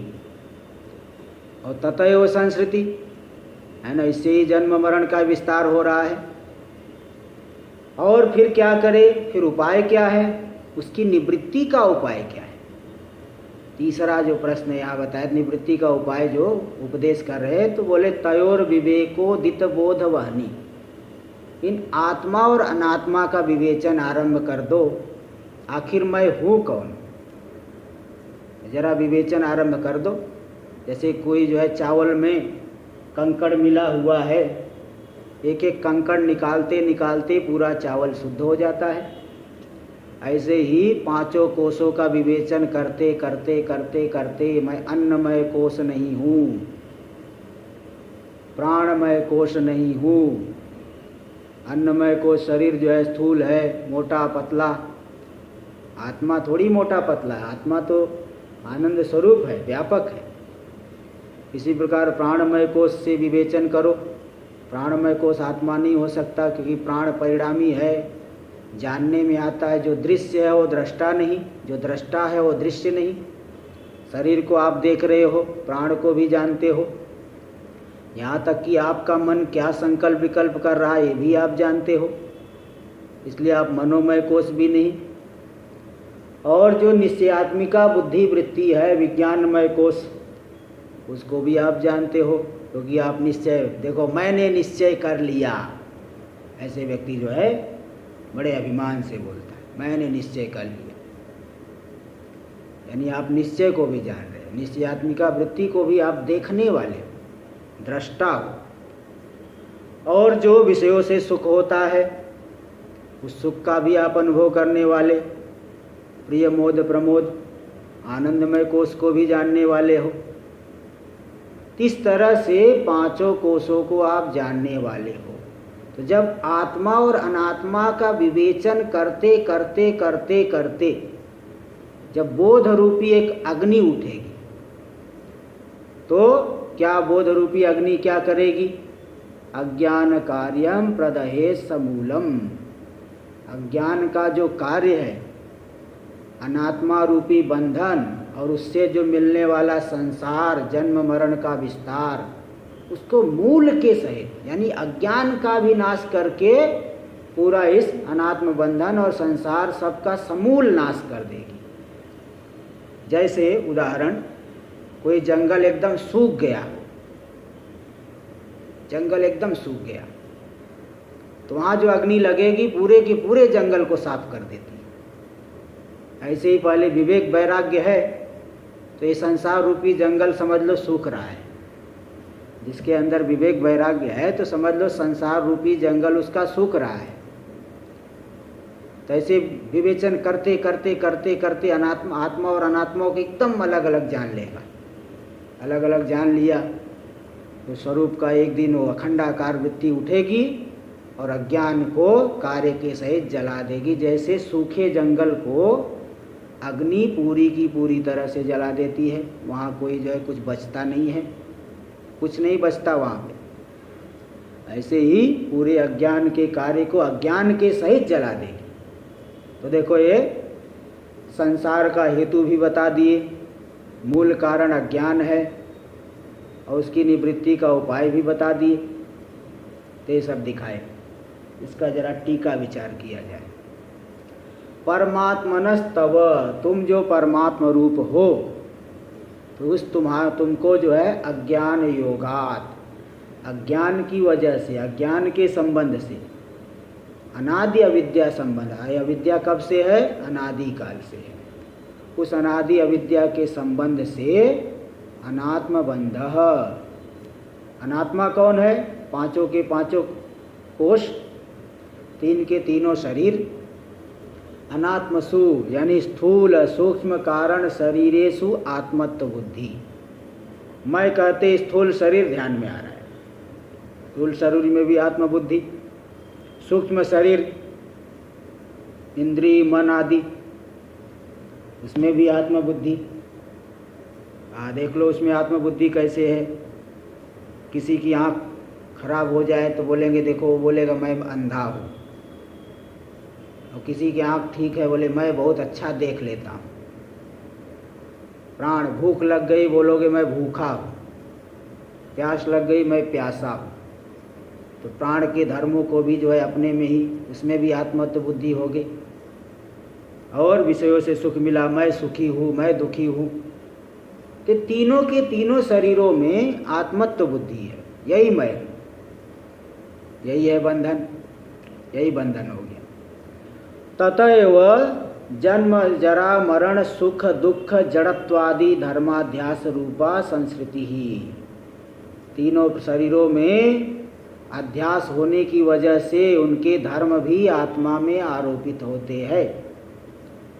और ततएव संसृति है ना, इससे ही जन्म मरण का विस्तार हो रहा है। और फिर क्या करे? फिर उपाय क्या है? उसकी निवृत्ति का उपाय क्या है? तीसरा जो प्रश्न यहाँ बताया, निवृत्ति का उपाय जो उपदेश कर रहे हैं, तो बोले तयोर विवेको दित बोध वहनी, इन आत्मा और अनात्मा का विवेचन आरंभ कर दो। आखिर मैं हूँ कौन? जरा विवेचन आरंभ कर दो। जैसे कोई जो है चावल में कंकड़ मिला हुआ है, एक एक कंकड़ निकालते निकालते पूरा चावल शुद्ध हो जाता है। ऐसे ही पांचों कोशों का विवेचन करते करते करते करते मैं अन्नमय कोश नहीं हूँ, प्राणमय कोश नहीं हूँ। अन्नमय कोश शरीर जो है स्थूल है, मोटा पतला। आत्मा थोड़ी मोटा पतला है, आत्मा तो आनंद स्वरूप है, व्यापक है। इसी प्रकार प्राणमय कोश से विवेचन करो। प्राणमय कोश आत्मा नहीं हो सकता, क्योंकि प्राण परिणामी है, जानने में आता है। जो दृश्य है वो दृष्टा नहीं, जो दृष्टा है वो दृश्य नहीं। शरीर को आप देख रहे हो, प्राण को भी जानते हो, यहाँ तक कि आपका मन क्या संकल्प विकल्प कर रहा है ये भी आप जानते हो, इसलिए आप मनोमय कोश भी नहीं। और जो निश्चयात्मिका बुद्धि वृत्ति है, विज्ञानमय कोश, उसको भी आप जानते हो, क्योंकि आप निश्चय, देखो मैंने निश्चय कर लिया, ऐसे व्यक्ति जो है बड़े अभिमान से बोलता है, मैंने निश्चय कर लिया। यानी आप निश्चय को भी जान रहे हो, निश्चयात्मिका वृत्ति को भी आप देखने वाले हो, दृष्टा हो। और जो विषयों से सुख होता है उस सुख का भी आप अनुभव करने वाले, प्रिय मोद प्रमोद आनंदमय कोश को भी जानने वाले हो। इस तरह से पांचों कोशों को आप जानने वाले हो। तो जब आत्मा और अनात्मा का विवेचन करते करते करते करते जब बोध रूपी एक अग्नि उठेगी, तो क्या बोध रूपी अग्नि क्या करेगी? अज्ञान कार्यम प्रदहे समूलम, अज्ञान का जो कार्य है, अनात्मा रूपी बंधन और उससे जो मिलने वाला संसार, जन्म मरण का विस्तार, उसको मूल के सहित, यानी अज्ञान का भी नाश करके पूरा इस अनात्म बंधन और संसार सबका समूल नाश कर देगी। जैसे उदाहरण, कोई जंगल एकदम सूख गया, जंगल एकदम सूख गया, तो वहाँ जो अग्नि लगेगी पूरे के पूरे जंगल को साफ कर देती है। ऐसे ही पहले विवेक वैराग्य है, तो ये संसार रूपी जंगल समझ लो सूख रहा है। जिसके अंदर विवेक वैराग्य है तो समझ लो संसार रूपी जंगल उसका सूख रहा है। तो ऐसे विवेचन करते करते करते करते आत्मा और अनात्मा को एकदम अलग अलग जान लेगा। अलग अलग जान लिया तो स्वरूप का एक दिन वो अखंडाकार वृत्ति उठेगी और अज्ञान को कार्य के सहित जला देगी। जैसे सूखे जंगल को अग्नि पूरी की पूरी तरह से जला देती है, वहाँ कोई जो है कुछ बचता नहीं है, कुछ नहीं बचता वहाँ पे। ऐसे ही पूरे अज्ञान के कार्य को अज्ञान के सहित जला देगी। तो देखो ये संसार का हेतु भी बता दिए, मूल कारण अज्ञान है और उसकी निवृत्ति का उपाय भी बता दिए। तो ये सब दिखाए, इसका जरा टीका विचार किया जाए। परमात्मनस्तव, तुम जो परमात्म रूप हो, तो उस तुमको जो है अज्ञान योगात, अज्ञान की वजह से, अज्ञान के संबंध से, अनादि अविद्या संबंध है। अविद्या कब से है? अनादि काल से है। उस अनादि अविद्या के संबंध से अनात्म बंध। अनात्मा कौन है? पांचों के पांचों कोश, तीन के तीनों शरीर, अनात्मसु यानी स्थूल सूक्ष्म कारण शरीरेषु आत्मत्व बुद्धि। मैं कहते स्थूल शरीर ध्यान में आ रहा है, स्थूल शरीर में भी आत्मबुद्धि, सूक्ष्म शरीर इंद्रिय मन आदि उसमें भी आत्मबुद्धि। देख लो उसमें आत्मबुद्धि कैसे है। किसी की आँख खराब हो जाए तो बोलेंगे, देखो वो बोलेगा मैं अंधा हूँ, और किसी की आँख ठीक है बोले मैं बहुत अच्छा देख लेता हूँ। प्राण भूख लग गई बोलोगे मैं भूखा हूँ, प्यास लग गई मैं प्यासा हूँ। तो प्राण के धर्मों को भी जो है अपने में ही, उसमें भी आत्मत्व बुद्धि होगी। और विषयों से सुख मिला, मैं सुखी हूँ, मैं दुखी हूँ। तो तीनों के तीनों शरीरों में आत्मत्व बुद्धि है, यही मैं, यही है बंधन, यही बंधन हो गया। ततएव जन्म जरा मरण सुख दुख जड़त्वादि धर्माध्यास रूपा संस्कृति ही। तीनों शरीरों में अध्यास होने की वजह से उनके धर्म भी आत्मा में आरोपित होते हैं।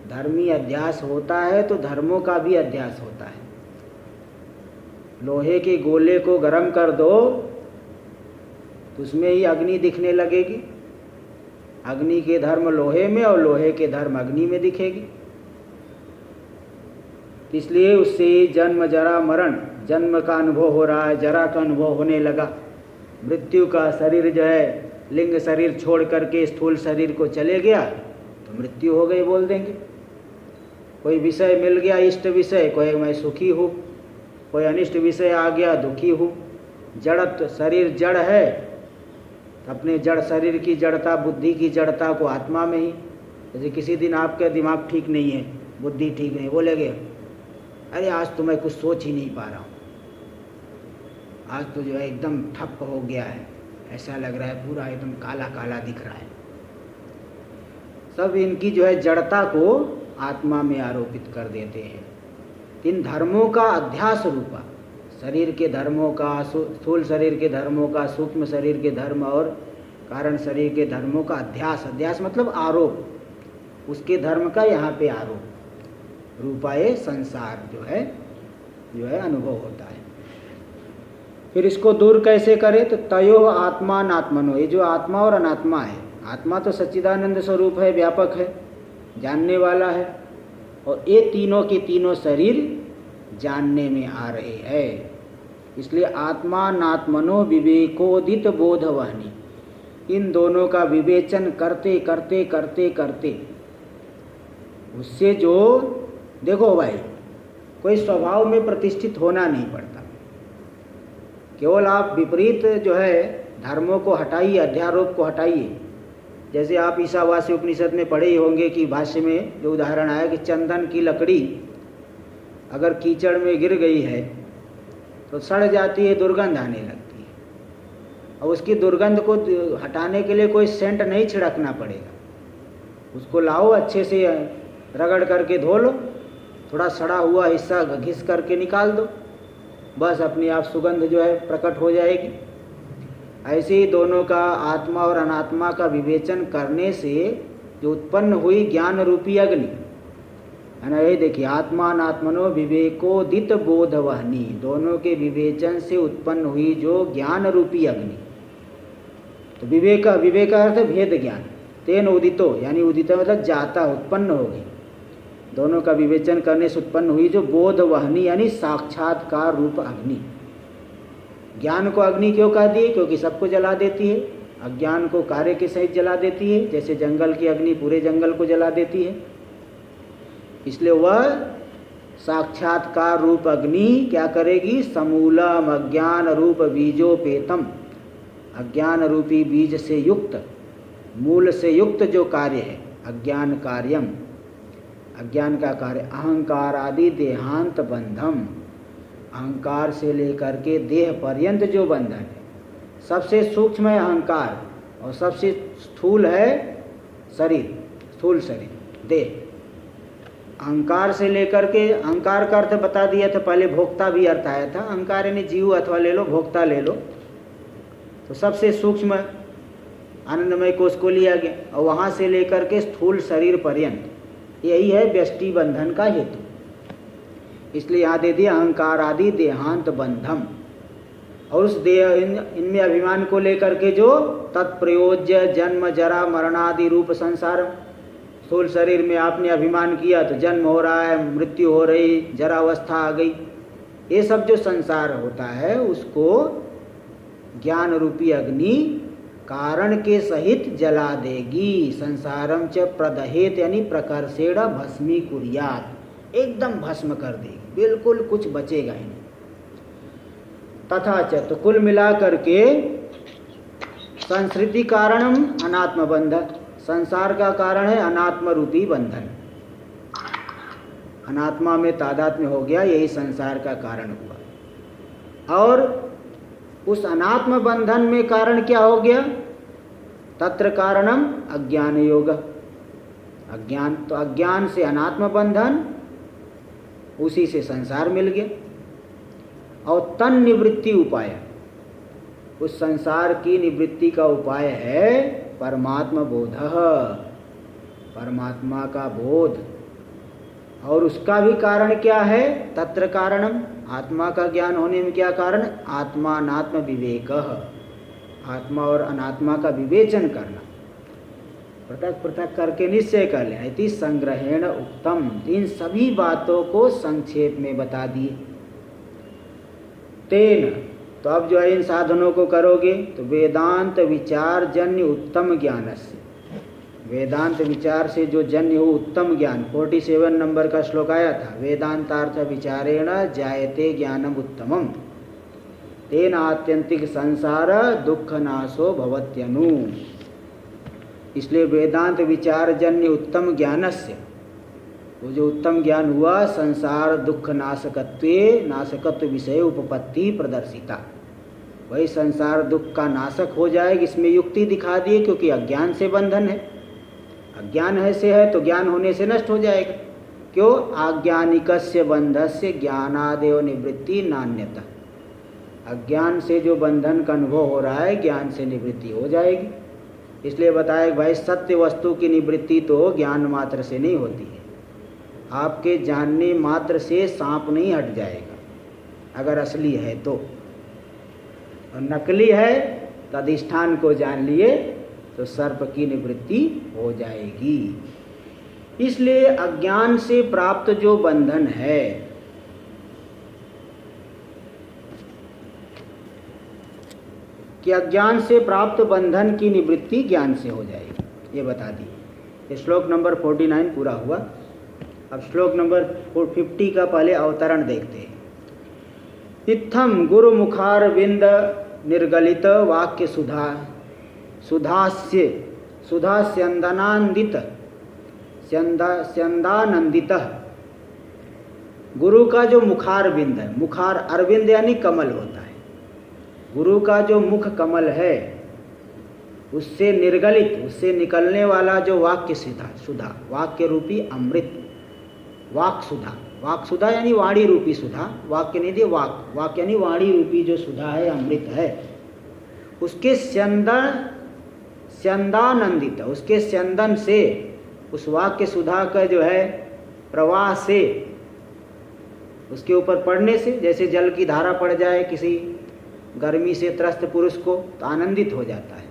धर्मी अध्यास होता है तो धर्मों का भी अध्यास होता है। लोहे के गोले को गर्म कर दो तो उसमें ही अग्नि दिखने लगेगी। अग्नि के धर्म लोहे में और लोहे के धर्म अग्नि में दिखेगी। इसलिए उससे जन्म जरा मरण, जन्म का अनुभव हो रहा है, जरा का अनुभव होने लगा, मृत्यु का शरीर जो है लिंग शरीर छोड़ करके स्थूल शरीर को चले गया तो मृत्यु हो गई बोल देंगे। कोई विषय मिल गया इष्ट विषय, कोई मैं सुखी हूँ, कोई अनिष्ट विषय आ गया दुखी हूँ। जड़त्व, शरीर जड़ है, अपने जड़ शरीर की जड़ता, बुद्धि की जड़ता को आत्मा में ही। जैसे किसी दिन आपका दिमाग ठीक नहीं है, बुद्धि ठीक नहीं, बोलेगे अरे आज तो मैं कुछ सोच ही नहीं पा रहा हूँ, आज तो जो है एकदम ठप हो गया है, ऐसा लग रहा है पूरा एकदम काला काला दिख रहा है। सब इनकी जो है जड़ता को आत्मा में आरोपित कर देते हैं। इन धर्मों का अध्यास रूपा, शरीर के धर्मों का, स्थूल शरीर के धर्मों का, सूक्ष्म शरीर के धर्म और कारण शरीर के धर्मों का अध्यास, अध्यास मतलब आरोप, उसके धर्म का यहाँ पे आरोप रूपा ये संसार जो है अनुभव होता है। फिर इसको दूर कैसे करें? तो तयो आत्मा नात्मनो, ये जो आत्मा और अनात्मा है, आत्मा तो सच्चिदानंद स्वरूप है, व्यापक है, जानने वाला है, और ये तीनों के तीनों शरीर जानने में आ रहे हैं। इसलिए आत्मा नात्मनो विवेकोदित बोधवानी, इन दोनों का विवेचन करते करते करते करते उससे जो, देखो भाई कोई स्वभाव में प्रतिष्ठित होना नहीं पड़ता, केवल आप विपरीत जो है धर्मों को हटाइए, अध्यारोप को हटाइए। जैसे आप ईशावास्य उपनिषद में पढ़े ही होंगे कि भाष्य में जो उदाहरण आया कि चंदन की लकड़ी अगर कीचड़ में गिर गई है तो सड़ जाती है, दुर्गंध आने लगती है। और उसकी दुर्गंध को हटाने के लिए कोई सेंट नहीं छिड़कना पड़ेगा, उसको लाओ अच्छे से रगड़ करके धो लो, थोड़ा सड़ा हुआ हिस्सा घिस करके निकाल दो, बस अपने आप सुगंध जो है प्रकट हो जाएगी। ऐसे ही दोनों का, आत्मा और अनात्मा का विवेचन करने से जो उत्पन्न हुई ज्ञान रूपी अग्नि है ना, ये देखिए आत्मा अनात्मनो विवेकोदित बोधवहनी, दोनों के विवेचन से उत्पन्न हुई जो ज्ञान रूपी अग्नि। तो विवेक, विवेक अर्थ भेद ज्ञान, तेन उदितो यानी उदित मतलब जाता, उत्पन्न हो गई। दोनों का विवेचन करने से उत्पन्न हुई जो बोधवहनी यानी साक्षात्कार रूप अग्नि। ज्ञान को अग्नि क्यों कह दिए? क्योंकि सबको जला देती है, अज्ञान को कार्य के सहित जला देती है, जैसे जंगल की अग्नि पूरे जंगल को जला देती है। इसलिए वह साक्षात्कार रूप अग्नि क्या करेगी? समूलम अज्ञान रूप बीजोपेतम, अज्ञान रूपी बीज से युक्त, मूल से युक्त जो कार्य है, अज्ञान कार्यम, अज्ञान का कार्य अहंकार आदि देहांत बंधम, अहंकार से लेकर के देह पर्यंत जो बंधन है, सबसे सूक्ष्म है अहंकार और सबसे स्थूल है शरीर, स्थूल शरीर देह। अहंकार से लेकर के, अहंकार का अर्थ बता दिया था पहले, भोक्ता भी अर्थ आया था। अहंकार यानी जीव अथवा ले लो, भोक्ता ले लो, तो सबसे सूक्ष्म आनंदमय कोश को लिया गया और वहाँ से लेकर के स्थूल शरीर पर्यंत, यही है व्यष्टि बंधन का हेतु। इसलिए यहाँ दे दिया अहंकार आदि देहांत बंधम। और उस देह इनमें अभिमान को लेकर के जो तत्प्रयोज्य जन्म जरा मरणादि रूप संसार, स्थूल शरीर में आपने अभिमान किया तो जन्म हो रहा है, मृत्यु हो रही, जरावस्था आ गई, ये सब जो संसार होता है उसको ज्ञान रूपी अग्नि कारण के सहित जला देगी। संसारम च प्रदहेत यानी प्रकर्षेण भस्मी कुर्यात, एकदम भस्म कर देगी, बिल्कुल कुछ बचेगा ही नहीं। तथा च, तो कुल मिला करके संसृति कारणम अनात्म बंधन, संसार का कारण है अनात्म रूपी बंधन। अनात्मा में तादात्म्य हो गया, यही संसार का कारण हुआ। और उस अनात्म बंधन में कारण क्या हो गया? तत्र कारणम अज्ञान योग, अज्ञान। तो अज्ञान से अनात्म बंधन, उसी से संसार मिल गया। और तन निवृत्ति उपाय, उस संसार की निवृत्ति का उपाय है परमात्मा बोध, परमात्मा का बोध। और उसका भी कारण क्या है? तत्र कारणम, आत्मा का ज्ञान होने में क्या कारण? आत्मानात्म विवेक, आत्मा और अनात्मा का विवेचन करना, पृथक पृथक करके निश्चय कर लेना। इति संग्रहेण उत्तम, इन सभी बातों को संक्षेप में बता दिए। तेन, तो अब जो है इन साधनों को करोगे तो वेदांत विचार जन्य उत्तम ज्ञान से, वेदांत विचार से जो जन्य हो उत्तम ज्ञान, 47 नंबर का श्लोक आया था, वेदांतार्थ विचारेण जायते ज्ञानम उत्तमम तेन आत्यंतिक संसार दुख नाशो भवत्यनु। इसलिए वेदांत विचार जन्य उत्तम ज्ञानस्य, वो जो उत्तम ज्ञान हुआ संसार दुख नाशकत्व विषय उपपत्ति प्रदर्शिता, वही संसार दुख का नाशक हो जाएगी। इसमें युक्ति दिखा दी, क्योंकि अज्ञान से बंधन है, अज्ञान है से है तो ज्ञान होने से नष्ट हो जाएगा। क्यों? आज्ञानिकस्य बंधस्य ज्ञानादेव निवृत्ति नान्यता, अज्ञान से जो बंधन का अनुभव हो रहा है ज्ञान से निवृत्ति हो जाएगी। इसलिए बताया भाई सत्य वस्तु की निवृत्ति तो ज्ञान मात्र से नहीं होती है, आपके जानने मात्र से सांप नहीं हट जाएगा अगर असली है तो, और नकली है तो अधिष्ठान को जान लिए तो सर्प की निवृत्ति हो जाएगी। इसलिए अज्ञान से प्राप्त जो बंधन है, कि अज्ञान से प्राप्त बंधन की निवृत्ति ज्ञान से हो जाएगी, ये बता दी। ये श्लोक नंबर 49 पूरा हुआ। अब श्लोक नंबर 50 का पहले अवतरण देखते हैं। इत्थम गुरु मुखारविंद निर्गलित वाक्य स्यंदानंदित, गुरु का जो मुखारविंद है, मुखार अरविंद यानी कमल होता है, गुरु का जो मुख कमल है उससे निर्गलित, उससे निकलने वाला जो वाक्य सुधा, वाक्य रूपी अमृत, वाक सुधा यानी वाणी रूपी सुधा, वाक्य नहीं दिए, वाक यानी वाणी रूपी जो सुधा है, अमृत है, उसके स्यंदानंदित, उसके स्यंदन से, उस वाक्य सुधा का जो है प्रवाह से, उसके ऊपर पड़ने से, जैसे जल की धारा पड़ जाए किसी गर्मी से त्रस्त पुरुष को तो आनंदित हो जाता है।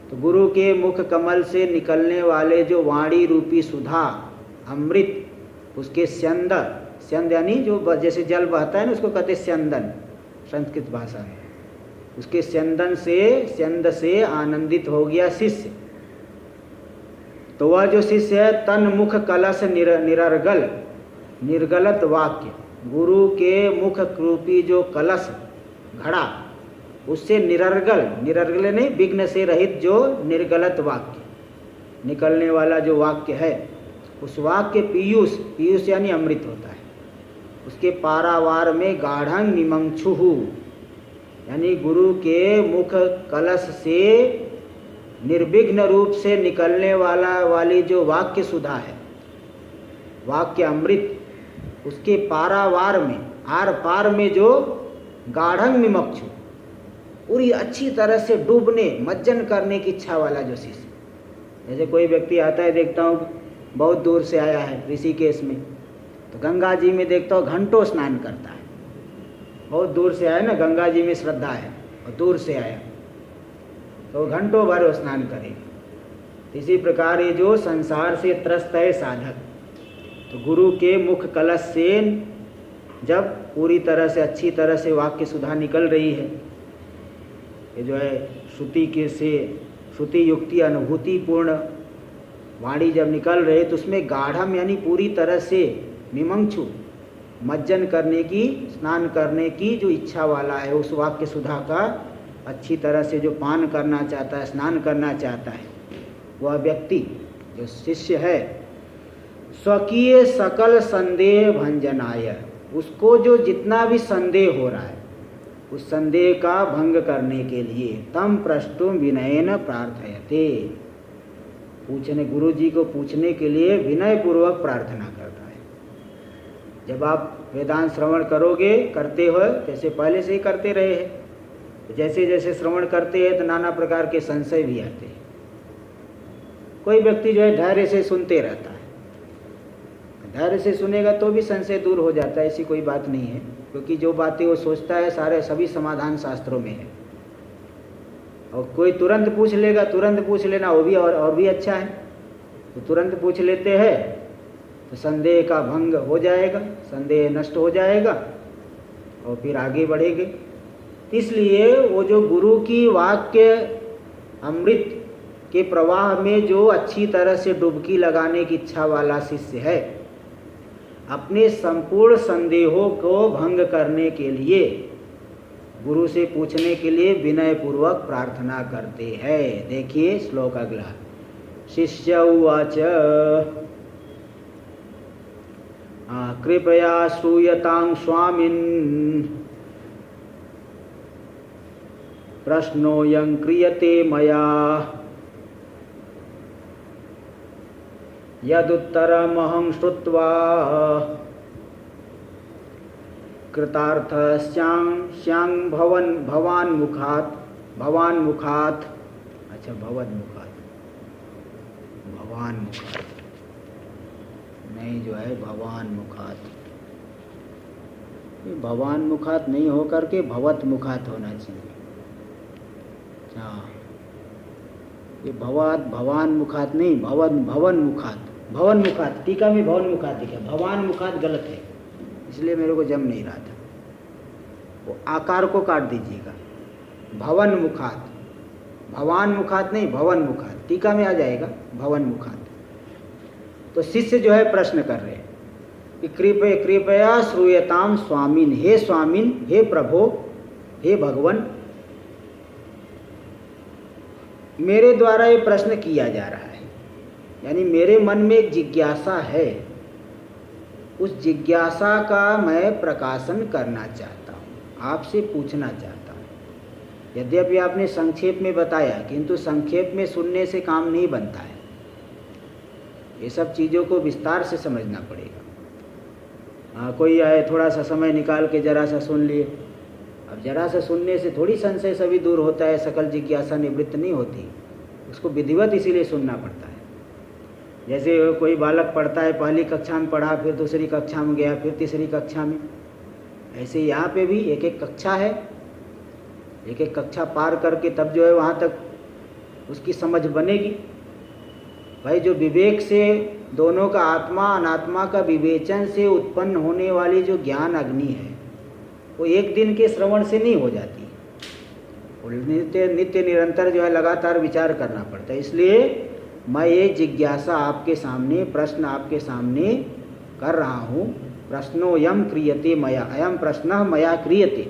तो गुरु के मुख कमल से निकलने वाले जो वाणी रूपी सुधा अमृत, उसके स्यंद यानी जो जैसे जल बहता है ना, उसको कहते स्यंदन संस्कृत भाषा में, उसके स्यंद से आनंदित हो गया शिष्य। तो वह जो शिष्य है तन मुख कलश निर्गलत वाक्य, गुरु के मुख रूपी जो कलश घड़ा, उससे निरर्गल नहीं, विघ्न से रहित जो निर्गलत वाक्य, निकलने वाला जो वाक्य है, उस वाक्य पीयूष यानी अमृत होता है, उसके पारावार में गाढ़ंग निमंक्षुहु, यानी गुरु के मुख कलश से निर्विघ्न रूप से निकलने वाली जो वाक्य सुधा है, वाक्य अमृत, उसके पारावार में, आर पार में जो गाढ़ंग निमक्षु, पूरी अच्छी तरह से डूबने मज्जन करने की इच्छा वाला जो शिष्य, जैसे कोई व्यक्ति आता है, देखता हूँ बहुत दूर से आया है ऋषिकेश में, तो गंगा जी में देखता हूँ घंटों स्नान करता है। बहुत दूर से आया ना, गंगा जी में श्रद्धा है और दूर से आया तो घंटों भर वो स्नान करेगा। इसी प्रकार ये जो संसार से त्रस्त है साधक, तो गुरु के मुख कलश से जब पूरी तरह से अच्छी तरह से वाक्य सुधा निकल रही है, ये जो है श्रुति युक्ति अनुभूति पूर्ण वाणी जब निकल रहे, तो उसमें गाढ़म यानी पूरी तरह से मिमंक्षु मज्जन करने की, स्नान करने की जो इच्छा वाला है, उस वाक्य सुधा का अच्छी तरह से जो पान करना चाहता है, स्नान करना चाहता है, वह व्यक्ति जो शिष्य है, स्वकीय सकल संदेह भंजनाय, उसको जो जितना भी संदेह हो रहा है उस संदेह का भंग करने के लिए तम प्रष्टुम विनयन प्रार्थयते, पूछने गुरु जी को पूछने के लिए विनय पूर्वक प्रार्थना करता है। जब आप वेदांत श्रवण करोगे, करते हो, जैसे पहले से ही करते रहे हैं, जैसे जैसे श्रवण करते हैं तो नाना प्रकार के संशय भी आते हैं। कोई व्यक्ति जो है धैर्य से सुनते रहता है, धैर्य से सुनेगा तो भी संशय दूर हो जाता है, ऐसी कोई बात नहीं है, क्योंकि जो बातें वो सोचता है सभी समाधान शास्त्रों में है। और कोई तुरंत पूछ लेगा, तुरंत पूछ लेना वो भी और भी अच्छा है, तो तुरंत पूछ लेते हैं तो संदेह का भंग हो जाएगा, संदेह नष्ट हो जाएगा और फिर आगे बढ़ेंगे। इसलिए वो जो गुरु की वाक्य अमृत के प्रवाह में जो अच्छी तरह से डुबकी लगाने की इच्छा वाला शिष्य है, अपने संपूर्ण संदेहों को भंग करने के लिए गुरु से पूछने के लिए विनय पूर्वक प्रार्थना करते हैं। देखिए श्लोक अगला, शिष्य उवाच कृपया श्रूयतां स्वामिन् प्रश्नोऽयं क्रियते मया यदुत्तरमहं श्रुत्वा कृतार्थस्यां भवान्मुखात् अच्छा भवन्मुखात् नहीं, जो है भवान्मुखात् नहीं होकर के भवत्मुखात् होना चाहिए। हाँ, ये भवान्मुखात् नहीं, भवन्मुखात्, टीका में भवन्मुखात् लिखा, भवान्मुखात् गलत है, इसलिए मेरे को जम नहीं रहा था। वो आकार को काट दीजिएगा, भवान्मुखात् नहीं, भवन्मुखात्, टीका में आ जाएगा भवन्मुखात्। तो शिष्य जो है प्रश्न कर रहे हैं कि कृपया श्रूयताम स्वामिन, हे स्वामिन, हे प्रभो, हे भगवान, मेरे द्वारा ये प्रश्न किया जा रहा है, यानी मेरे मन में एक जिज्ञासा है, उस जिज्ञासा का मैं प्रकाशन करना चाहता हूँ, आपसे पूछना चाहता हूँ। यद्यपि आपने संक्षेप में बताया, किंतु संक्षेप में सुनने से काम नहीं बनता है, ये सब चीज़ों को विस्तार से समझना पड़ेगा। कोई आए, थोड़ा सा समय निकाल के जरा सा सुन लिए, अब जरा सा सुनने से थोड़ी संशय सभी दूर होता है, सकल जिज्ञासा निवृत्त नहीं होती, उसको विधिवत इसीलिए सुनना पड़ता है। जैसे कोई बालक पढ़ता है, पहली कक्षा में पढ़ा, फिर दूसरी कक्षा में गया, फिर तीसरी कक्षा में, ऐसे यहाँ पे भी एक एक कक्षा है, एक एक कक्षा पार करके तब जो है वहाँ तक उसकी समझ बनेगी। भाई जो विवेक से दोनों का आत्मा अनात्मा का विवेचन से उत्पन्न होने वाली जो ज्ञान अग्नि है, वो एक दिन के श्रवण से नहीं हो जाती, नित्य निरंतर जो है लगातार विचार करना पड़ता है। इसलिए मैं ये जिज्ञासा आपके सामने, प्रश्न आपके सामने कर रहा हूँ। प्रश्नोऽयं क्रियते मया, अयं प्रश्नः मया क्रियते,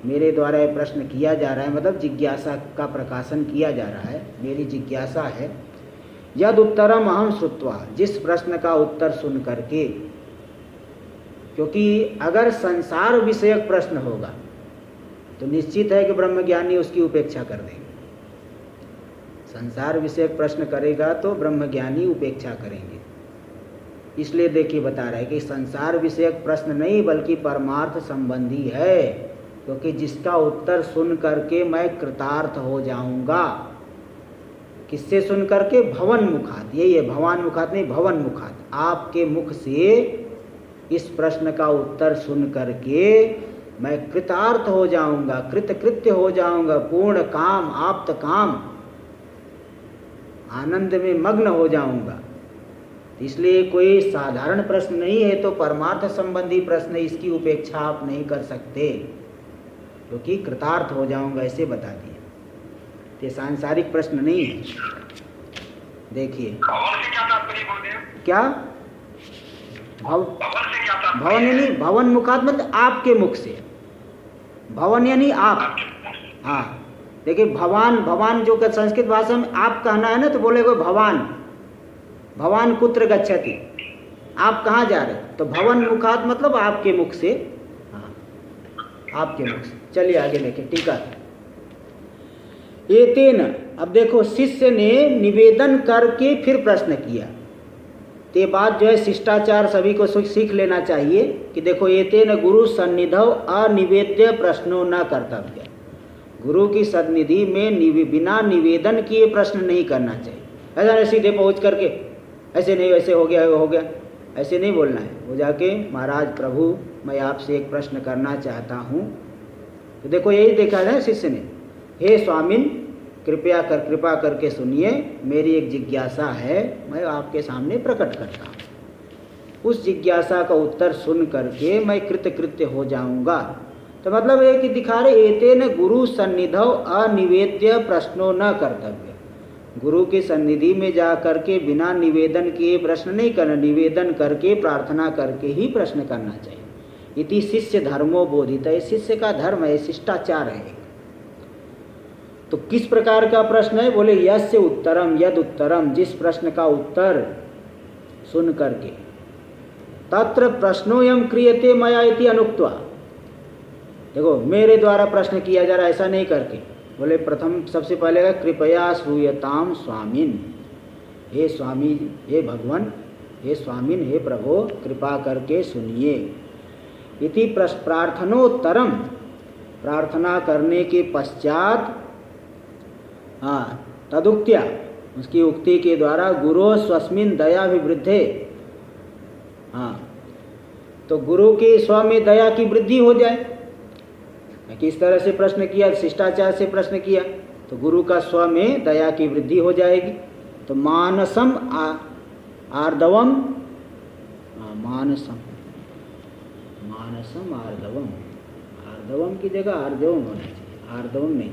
मेरे द्वारा ये प्रश्न किया जा रहा है, मतलब जिज्ञासा का प्रकाशन किया जा रहा है, मेरी जिज्ञासा है। यद उत्तरम अहम श्रुत्वा, जिस प्रश्न का उत्तर सुन करके, क्योंकि अगर संसार विषयक प्रश्न होगा तो निश्चित है कि ब्रह्मज्ञानी उसकी उपेक्षा कर देंगे। संसार विषयक प्रश्न करेगा तो ब्रह्मज्ञानी उपेक्षा करेंगे। इसलिए देखिए बता रहा है कि संसार विषयक प्रश्न नहीं बल्कि परमार्थ संबंधी है, क्योंकि जिसका उत्तर सुन करके मैं कृतार्थ हो जाऊंगा। किससे सुन करके? भवन मुखात। यही है, भवान मुखात नहीं, भवन मुखात। आपके मुख से इस प्रश्न का उत्तर सुन करके मैं कृतार्थ हो जाऊंगा, कृतकृत्य हो जाऊंगा, पूर्ण काम, आप्त काम, आनंद में मग्न हो जाऊंगा। इसलिए कोई साधारण प्रश्न नहीं है, तो परमार्थ संबंधी प्रश्न, इसकी उपेक्षा आप नहीं कर सकते, क्योंकि कृतार्थ हो जाऊंगा ऐसे बता दिए। ये सांसारिक प्रश्न नहीं है। देखिए क्या भवन यानी भवन मुखात मतलब आपके मुख से। भवन यानी आप। हाँ देखिए, भवान, भवान जो संस्कृत भाषा में आप कहना है ना, तो बोलेगा भवान, भवान कुत्र गच्छति, आप कहाँ जा रहे? तो भवन मुखात मतलब आपके मुख से। हाँ, आपके मुख से। चलिए आगे देखें, टीका। एतेन, अब देखो शिष्य ने निवेदन करके फिर प्रश्न किया। ते बात जो है शिष्टाचार सभी को सीख लेना चाहिए कि देखो, एतेन गुरु सन्निधौ अनिवेद्य प्रश्नो न कर्तव्य। गुरु की सन्निधि में बिना निवेदन किए प्रश्न नहीं करना चाहिए। ऐसा नहीं सीधे पहुँच करके ऐसे नहीं, वैसे हो गया, हो गया, ऐसे नहीं बोलना है। वो जाके महाराज प्रभु मैं आपसे एक प्रश्न करना चाहता हूँ। तो देखो यही देखा है शिष्य ने, हे स्वामिन कृपा करके सुनिए, मेरी एक जिज्ञासा है, मैं आपके सामने प्रकट करता हूँ। उस जिज्ञासा का उत्तर सुन करके मैं कृतकृत्य हो जाऊंगा। तो मतलब ये कि दिखा रहे, एतेन गुरु सन्निधौ अनिवेद्य प्रश्नो न कर्तव्य। गुरु की सन्निधि में जा करके बिना निवेदन किए प्रश्न नहीं करना, निवेदन करके प्रार्थना करके ही प्रश्न करना चाहिए। इति शिष्य धर्मो बोधित है, शिष्य का धर्म है, शिष्टाचार है। तो किस प्रकार का प्रश्न है? बोले यस्य उत्तरम, यद उत्तरम, जिस प्रश्न का उत्तर सुन करके, तत्र प्रश्नोयम क्रियते मया इति अनुक्त्वा। देखो मेरे द्वारा प्रश्न किया जा रहा है, ऐसा नहीं करके बोले, प्रथम सबसे पहले का कृपया श्रूयताम स्वामिन, हे स्वामी, हे भगवान, हे स्वामिन, हे प्रभु कृपा करके सुनिए। इति प्रार्थनोत्तरम, प्रार्थना करने के पश्चात, हाँ तदुक्त्या, उसकी उक्ति के द्वारा, गुरु स्वस्मिन दया विवृद्धे। हाँ तो गुरु के स्व में दया की वृद्धि हो जाए। किस तरह से प्रश्न किया? शिष्टाचार से प्रश्न किया तो गुरु का स्व में दया की वृद्धि हो जाएगी। तो मानसम आर्दवम, मानसम, मानसम आर्दवम, आर्दवम की जगह आर्जवम होना चाहिए, आर्दवम नहीं,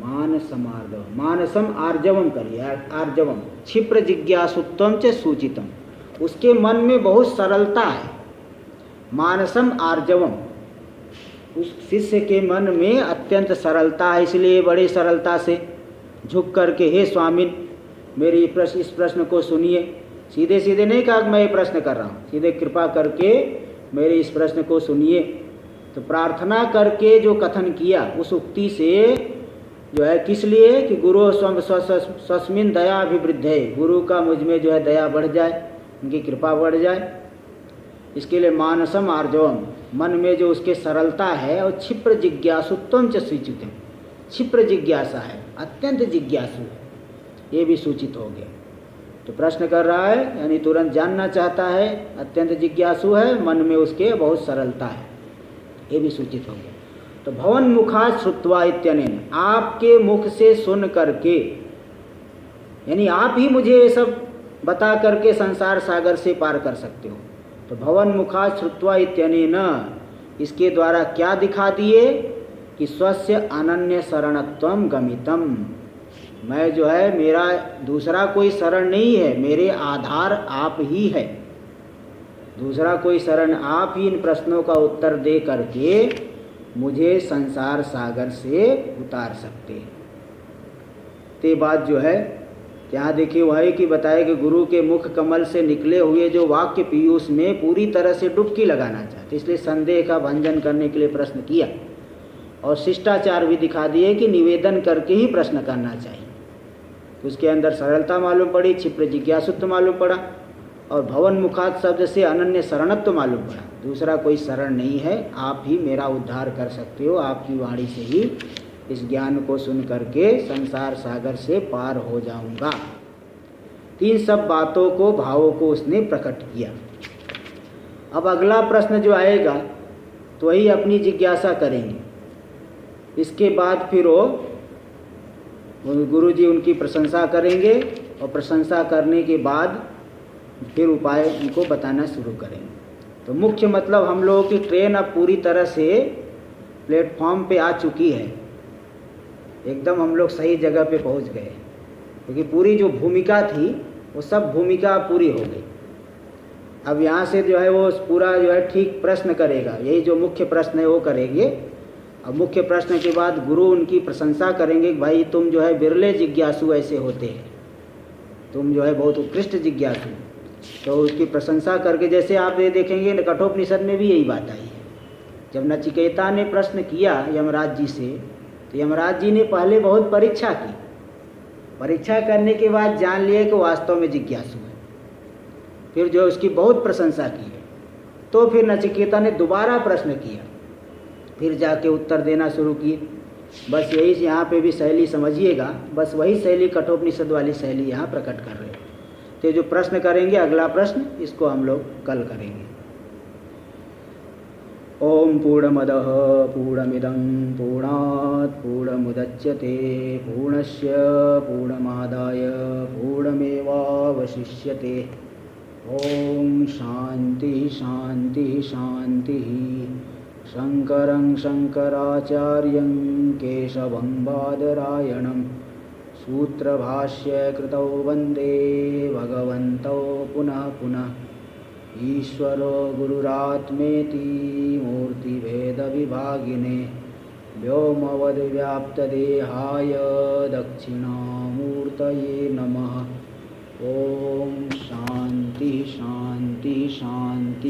मानसम आर्जवम, मानसम आर्जवम करिए, आर्जवम। क्षिप्र जिज्ञासुत्वम च सूचितम, उसके मन में बहुत सरलता है। मानसम आर्जवम, उस शिष्य के मन में अत्यंत सरलता है, इसलिए बड़ी सरलता से झुक करके, हे स्वामिन मेरी इस प्रश्न को सुनिए। सीधे सीधे नहीं कहा कि मैं ये प्रश्न कर रहा हूँ, सीधे कृपा करके मेरे इस प्रश्न को सुनिए। तो प्रार्थना करके जो कथन किया उस उक्ति से जो है, किस लिए कि गुरु स्वस्मिन दया अभिवृद्धे, गुरु का मुझ में जो है दया बढ़ जाए, उनकी कृपा बढ़ जाए। इसके लिए मानसम आर्जवम, मन में जो उसके सरलता है, और क्षिप्र जिज्ञासुत्वम च सूचित, क्षिप्र जिज्ञासा है, अत्यंत जिज्ञासु है, ये भी सूचित हो गया। तो प्रश्न कर रहा है यानी तुरंत जानना चाहता है, अत्यंत जिज्ञासु है, मन में उसके बहुत सरलता है, ये भी सूचित हो गया। तो भवन मुखात् श्रुत्वा इत्यनेन, आपके मुख से सुन करके, यानी आप ही मुझे ये सब बता करके संसार सागर से पार कर सकते हो। तो भवन मुखात् श्रुत्वा इत्यनेन, इसके द्वारा क्या दिखा दिए कि स्वस्य अनन्य शरणत्वम गमितम, मैं जो है, मेरा दूसरा कोई शरण नहीं है, मेरे आधार आप ही है, दूसरा कोई शरण आप ही इन प्रश्नों का उत्तर दे करके मुझे संसार सागर से उतार सकते। ते बात जो है यहाँ देखिए वही कि बताए कि गुरु के मुख कमल से निकले हुए जो वाक्य पीयूष में पूरी तरह से डुबकी लगाना चाहते, इसलिए संदेह का भंजन करने के लिए प्रश्न किया। और शिष्टाचार भी दिखा दिए कि निवेदन करके ही प्रश्न करना चाहिए। उसके अंदर सरलता मालूम पड़ी, क्षिप्र जिज्ञासुत्व मालूम पड़ा। और भवन मुखात शब्द से अनन्य शरणत्व मालूम पड़ा, दूसरा कोई शरण नहीं है, आप ही मेरा उद्धार कर सकते हो, आपकी वाणी से ही इस ज्ञान को सुन करके संसार सागर से पार हो जाऊंगा। तीन सब बातों को, भावों को उसने प्रकट किया। अब अगला प्रश्न जो आएगा तो वही अपनी जिज्ञासा करेंगे। इसके बाद फिर वो गुरु जी उनकी प्रशंसा करेंगे और प्रशंसा करने के बाद फिर उपाय उनको बताना शुरू करेंगे। तो मुख्य मतलब हम लोगों की ट्रेन अब पूरी तरह से प्लेटफॉर्म पे आ चुकी है, एकदम हम लोग सही जगह पे पहुंच गए, क्योंकि पूरी जो भूमिका थी वो सब भूमिका पूरी हो गई। अब यहाँ से जो है वो पूरा जो है ठीक प्रश्न करेगा, यही जो मुख्य प्रश्न है वो करेंगे। अब मुख्य प्रश्न के बाद गुरु उनकी प्रशंसा करेंगे कि भाई तुम जो है बिरले जिज्ञासु ऐसे होते हैं, तुम जो है बहुत उत्कृष्ट जिज्ञासु। तो उसकी प्रशंसा करके, जैसे आप ये देखेंगे कठोपनिषद में भी यही बात आई है। जब नचिकेता ने प्रश्न किया यमराज जी से, तो यमराज जी ने पहले बहुत परीक्षा की, परीक्षा करने के बाद जान लिया कि वास्तव में जिज्ञासु है, फिर जो उसकी बहुत प्रशंसा की है। तो फिर नचिकेता ने दोबारा प्रश्न किया, फिर जाके उत्तर देना शुरू किए। बस यही यहाँ पे भी शैली समझिएगा, बस वही शैली कठोपनिषद वाली शैली यहाँ प्रकट कर रहे हैं। तो जो प्रश्न करेंगे अगला प्रश्न, इसको हम लोग कल करेंगे। ओम पूर्णमदः पूर्णमिदं पूर्णात् पूर्णमुदच्यते पूर्णस्य पूर्णमादाय पूर्णमेवावशिष्यते। ओम शांति शांति शांति। शंकरं शंकराचार्यं केशवं बादरायणं सूत्रभाष्यकृतौ वन्दे भगवन्तौ पुनः पुनः। ईश्वरो गुरुरात्मेति मूर्तिभेदविभागिने व्योमवद्व्याप्तदेहाय दक्षिणामूर्तये नमः। ओम शांति शांति शांति।